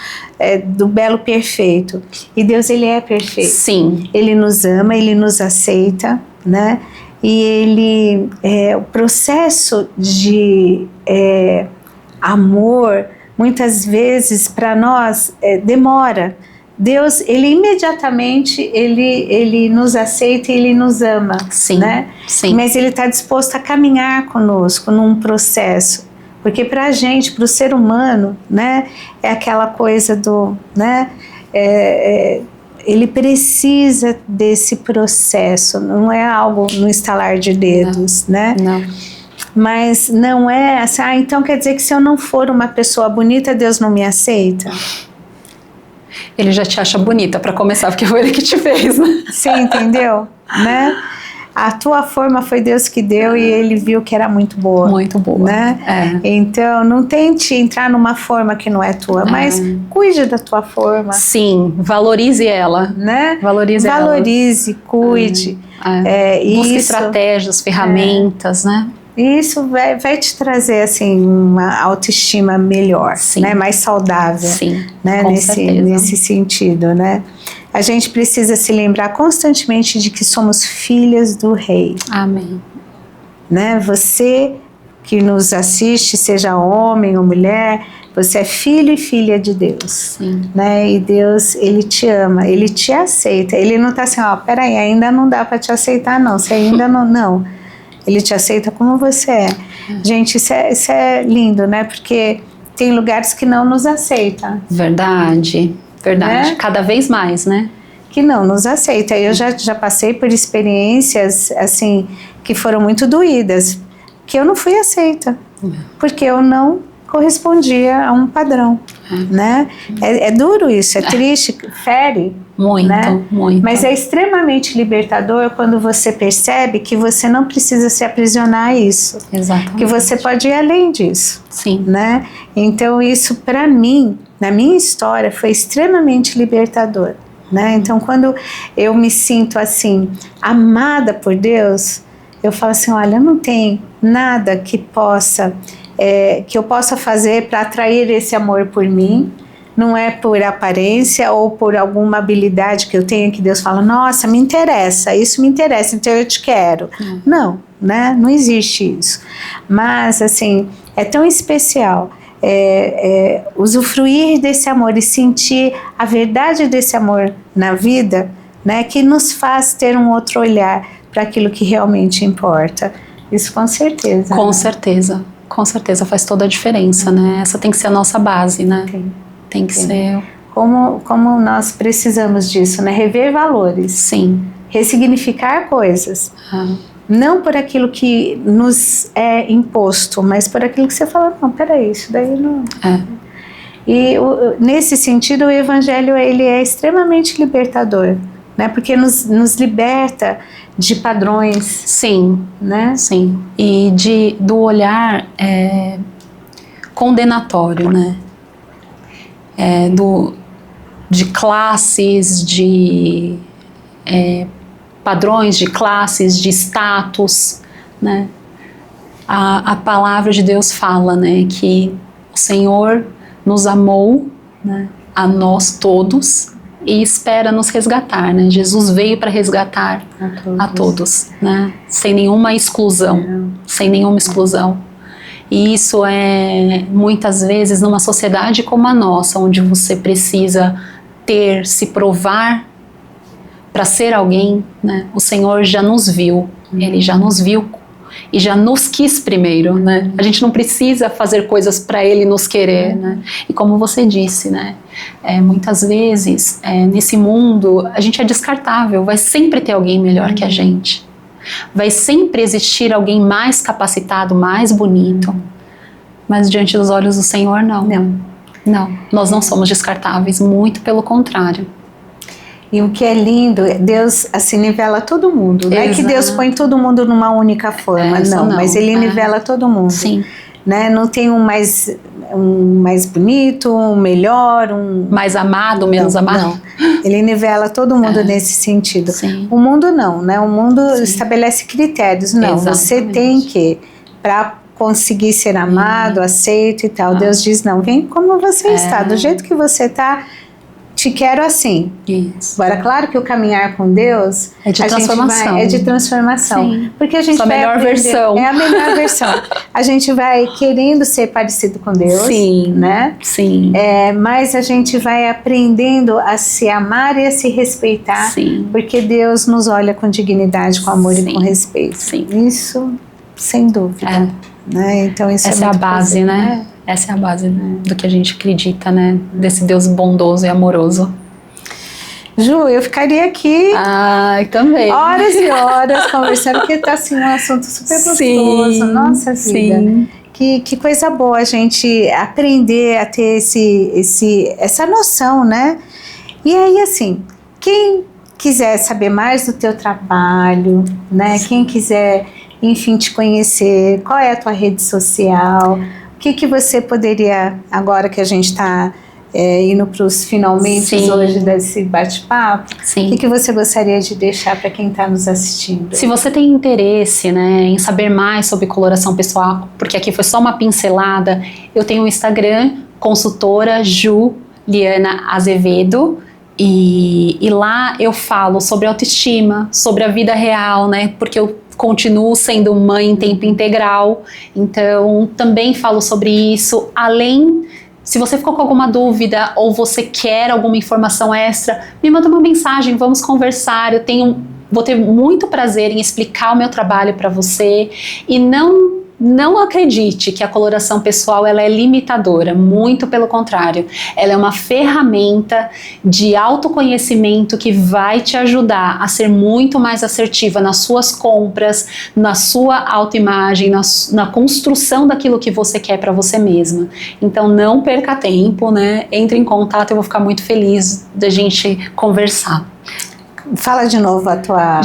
do belo perfeito. E Deus, Ele é perfeito. Sim. Ele nos ama, Ele nos aceita, né? E Ele, o processo de amor, muitas vezes para nós demora. Deus, Ele imediatamente, Ele nos aceita e Ele nos ama, né? Sim. Mas Ele está disposto a caminhar conosco num processo, porque para a gente, para o ser humano, né, é aquela coisa do, né, ele precisa desse processo, não é algo no estalar de dedos, né? Não. Mas não é assim, então quer dizer que se eu não for uma pessoa bonita, Deus não me aceita? Ele já te acha bonita para começar, porque foi Ele que te fez, né? Você entendeu? Né? A tua forma foi Deus que deu e Ele viu que era muito boa. Muito boa. Né? Então, não tente entrar numa forma que não é tua, mas cuide da tua forma. Sim, valorize ela. Né? Valorize, cuide. Busque estratégias, ferramentas, né? Isso vai te trazer assim uma autoestima melhor, né? Mais saudável, né? Nesse sentido, né? A gente precisa se lembrar constantemente de que somos filhas do Rei. Amém. Né? Você que nos assiste, seja homem ou mulher, você é filho e filha de Deus. Né? E Deus, Ele te ama, Ele te aceita. Ele não está assim, peraí, ainda não dá para te aceitar não, você ainda não. Ele te aceita como você é. Gente, isso é lindo, né? Porque tem lugares que não nos aceitam. Verdade. Né? Cada vez mais, né? Que não nos aceita. Eu já passei por experiências, assim, que foram muito doídas, que eu não fui aceita. Porque eu não correspondia a um padrão, né? É duro isso, é triste, fere. Muito, né? Muito. Mas é extremamente libertador quando você percebe que você não precisa se aprisionar a isso. Exatamente. Que você pode ir além disso. Sim. Né? Então isso para mim, na minha história, foi extremamente libertador. Né? Então quando eu me sinto assim, amada por Deus, eu falo assim, olha, não tem nada que eu possa fazer para atrair esse amor por mim. Não é por aparência ou por alguma habilidade que eu tenho que Deus fala, nossa, me interessa, isso me interessa, então eu te quero. Não, né? Não existe isso. Mas, assim, é tão especial usufruir desse amor e sentir a verdade desse amor na vida, né? Que nos faz ter um outro olhar para aquilo que realmente importa. Isso com certeza. Com certeza. Com certeza faz toda a diferença, né? Essa tem que ser a nossa base, né? Tem que ser. Como nós precisamos disso, né? Rever valores. Sim. Ressignificar coisas. Não por aquilo que nos é imposto, mas por aquilo que você fala, não, peraí, isso daí não... E nesse sentido, o Evangelho ele é extremamente libertador, né? Porque nos liberta de padrões. Sim. Né? Sim. E do olhar condenatório, né? de classes, de padrões de classes, de status, né? A palavra de Deus fala, né, que o Senhor nos amou, né, a nós todos, e espera nos resgatar, né? Jesus veio para resgatar a todos, né? Sem nenhuma exclusão, sem nenhuma exclusão. E isso muitas vezes, numa sociedade como a nossa, onde você precisa se provar para ser alguém, né? O Senhor já nos viu, Ele já nos viu e já nos quis primeiro, né? A gente não precisa fazer coisas para Ele nos querer, né? E como você disse, né? Muitas vezes, nesse mundo, a gente é descartável, vai sempre ter alguém melhor que a gente. Vai sempre existir alguém mais capacitado, mais bonito. Mas diante dos olhos do Senhor, não. Não, nós não somos descartáveis, muito pelo contrário. E o que é lindo, Deus assim nivela todo mundo. Não é que Deus põe todo mundo numa única forma, não, mas Ele nivela todo mundo. Sim. Né? Não tem um mais bonito, um melhor, um mais amado, menos amado. Não. Ele nivela todo mundo nesse sentido. Sim. O mundo não, né? O mundo estabelece critérios. Não, exatamente. Você tem que, para conseguir ser amado, aceito e tal. Deus diz, não, vem como você está, do jeito que você está, te quero assim. Isso. Agora, claro que o caminhar com Deus é de transformação. É de transformação. Sim. Porque a gente vai melhor versão. É a melhor versão. A gente vai querendo ser parecido com Deus. Sim. Né? Sim. Mas a gente vai aprendendo a se amar e a se respeitar. Sim. Porque Deus nos olha com dignidade, com amor e com respeito. Sim. Isso, sem dúvida. Né? Então, isso essa é a base, né? Essa é a base do que a gente acredita, né? Desse Deus bondoso e amoroso. Ju, eu ficaria aqui também. horas e horas conversando, porque tá assim um assunto super gostoso. Nossa vida. Sim. Que coisa boa a gente aprender a ter essa noção, né? E aí, assim, quem quiser saber mais do teu trabalho, né? Quem quiser, enfim, te conhecer, qual é a tua rede social? O que você poderia, agora que a gente está indo para os finalmente hoje desse bate-papo, o que você gostaria de deixar para quem está nos assistindo? Se você tem interesse, né, em saber mais sobre coloração pessoal, porque aqui foi só uma pincelada, eu tenho o Instagram, consultora Juliana Azevedo, e lá eu falo sobre autoestima, sobre a vida real, né, porque eu continuo sendo mãe em tempo integral, então também falo sobre isso. Além, se você ficou com alguma dúvida ou você quer alguma informação extra, me manda uma mensagem, vamos conversar. Vou ter muito prazer em explicar o meu trabalho para você. E não acredite que a coloração pessoal ela é limitadora, muito pelo contrário. Ela é uma ferramenta de autoconhecimento que vai te ajudar a ser muito mais assertiva nas suas compras, na sua autoimagem, na construção daquilo que você quer para você mesma. Então não perca tempo, né? Entre em contato, eu vou ficar muito feliz da gente conversar. Fala de novo a tua...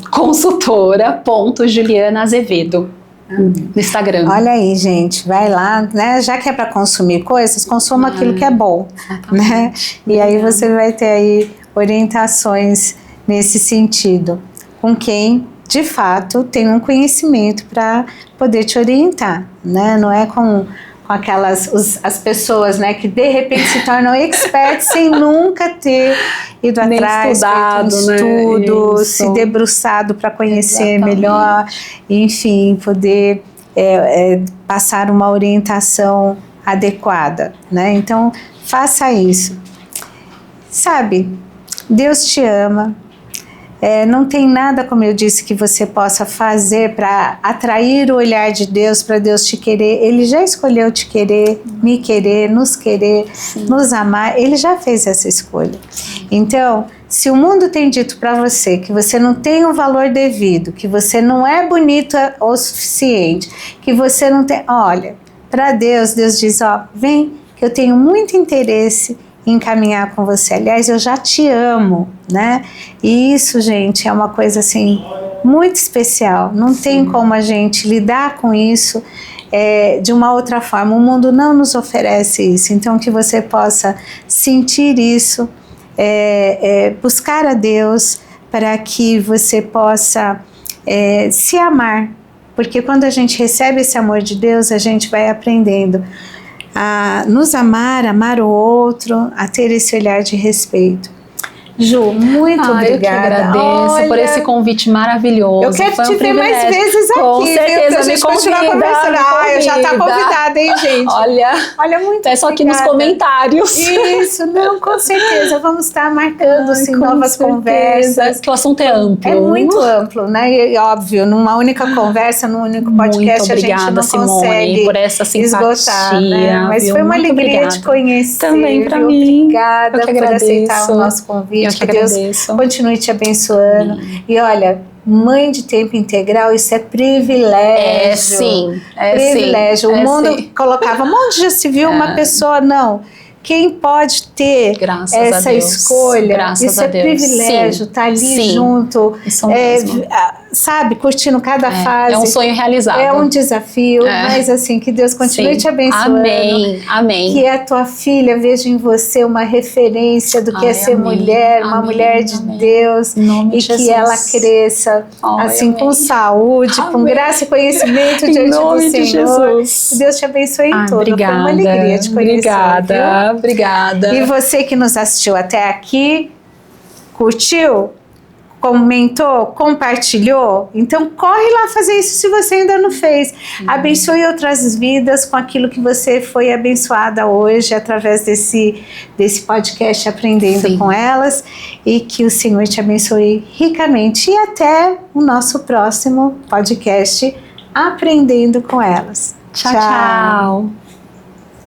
consultora.Juliana Azevedo no Instagram. Olha aí, gente, vai lá, né? Já que é para consumir coisas, consuma aquilo que é bom, né? E aí você vai ter aí orientações nesse sentido, com quem de fato tem um conhecimento para poder te orientar, né? Não é com as pessoas, né, que de repente se tornam experts sem nunca ter ido nem atrás, estudado, feito um estudo, né? Se debruçado para conhecer melhor, enfim, poder passar uma orientação adequada, né? Então, faça isso. Sabe, Deus te ama. Não tem nada, como eu disse, que você possa fazer para atrair o olhar de Deus, para Deus te querer. Ele já escolheu te querer, me querer, nos querer, nos amar. Ele já fez essa escolha. Então, se o mundo tem dito para você que você não tem o valor devido, que você não é bonita o suficiente, que você não tem... Olha, para Deus, Deus diz, vem, que eu tenho muito interesse em caminhar com você. Aliás, eu já te amo, né? E isso, gente, é uma coisa assim muito especial. Não tem como a gente lidar com isso de uma outra forma. O mundo não nos oferece isso, então que você possa sentir isso, buscar a Deus para que você possa se amar, porque quando a gente recebe esse amor de Deus, a gente vai aprendendo a nos amar, amar o outro, a ter esse olhar de respeito. Ju, muito obrigada. Eu que agradeço por esse convite maravilhoso. Eu quero te ver mais vezes aqui, com certeza, viu? Pra gente continuar conversando. Já tá convidada, hein, gente? Olha muito é só aqui nos comentários. Isso, não, com certeza. Vamos estar marcando assim, novas conversas. Que o assunto é amplo. É muito amplo, né? E óbvio, numa única conversa, num único podcast, obrigada, a gente não Simone, consegue por essa simpatia, esgotar, né? Mas viu? foi uma Muito alegria obrigada. te conhecer. Também para mim. Obrigada Obrigada por aceitar o nosso convite. Que Deus continue te abençoando. E olha, mãe de tempo integral, isso é privilégio. Sim. Privilégio. O mundo colocava, onde já se viu uma pessoa? Não. Quem pode ter essa escolha, isso é privilégio, tá ali junto, sabe, curtindo cada fase. É um sonho realizado. É um desafio, mas assim, que Deus continue te abençoando. Amém. Que a tua filha veja em você uma referência do que é ser mulher, uma mulher de Deus, e que ela cresça assim com saúde, com graça e conhecimento diante do Senhor. Que Deus te abençoe em tudo. Foi uma alegria te conhecer. Obrigada. E você que nos assistiu até aqui, curtiu? Comentou, compartilhou, então corre lá fazer isso se você ainda não fez. Abençoe outras vidas com aquilo que você foi abençoada hoje através desse podcast Aprendendo com Elas, e que o Senhor te abençoe ricamente. E até o nosso próximo podcast Aprendendo com Elas. Tchau.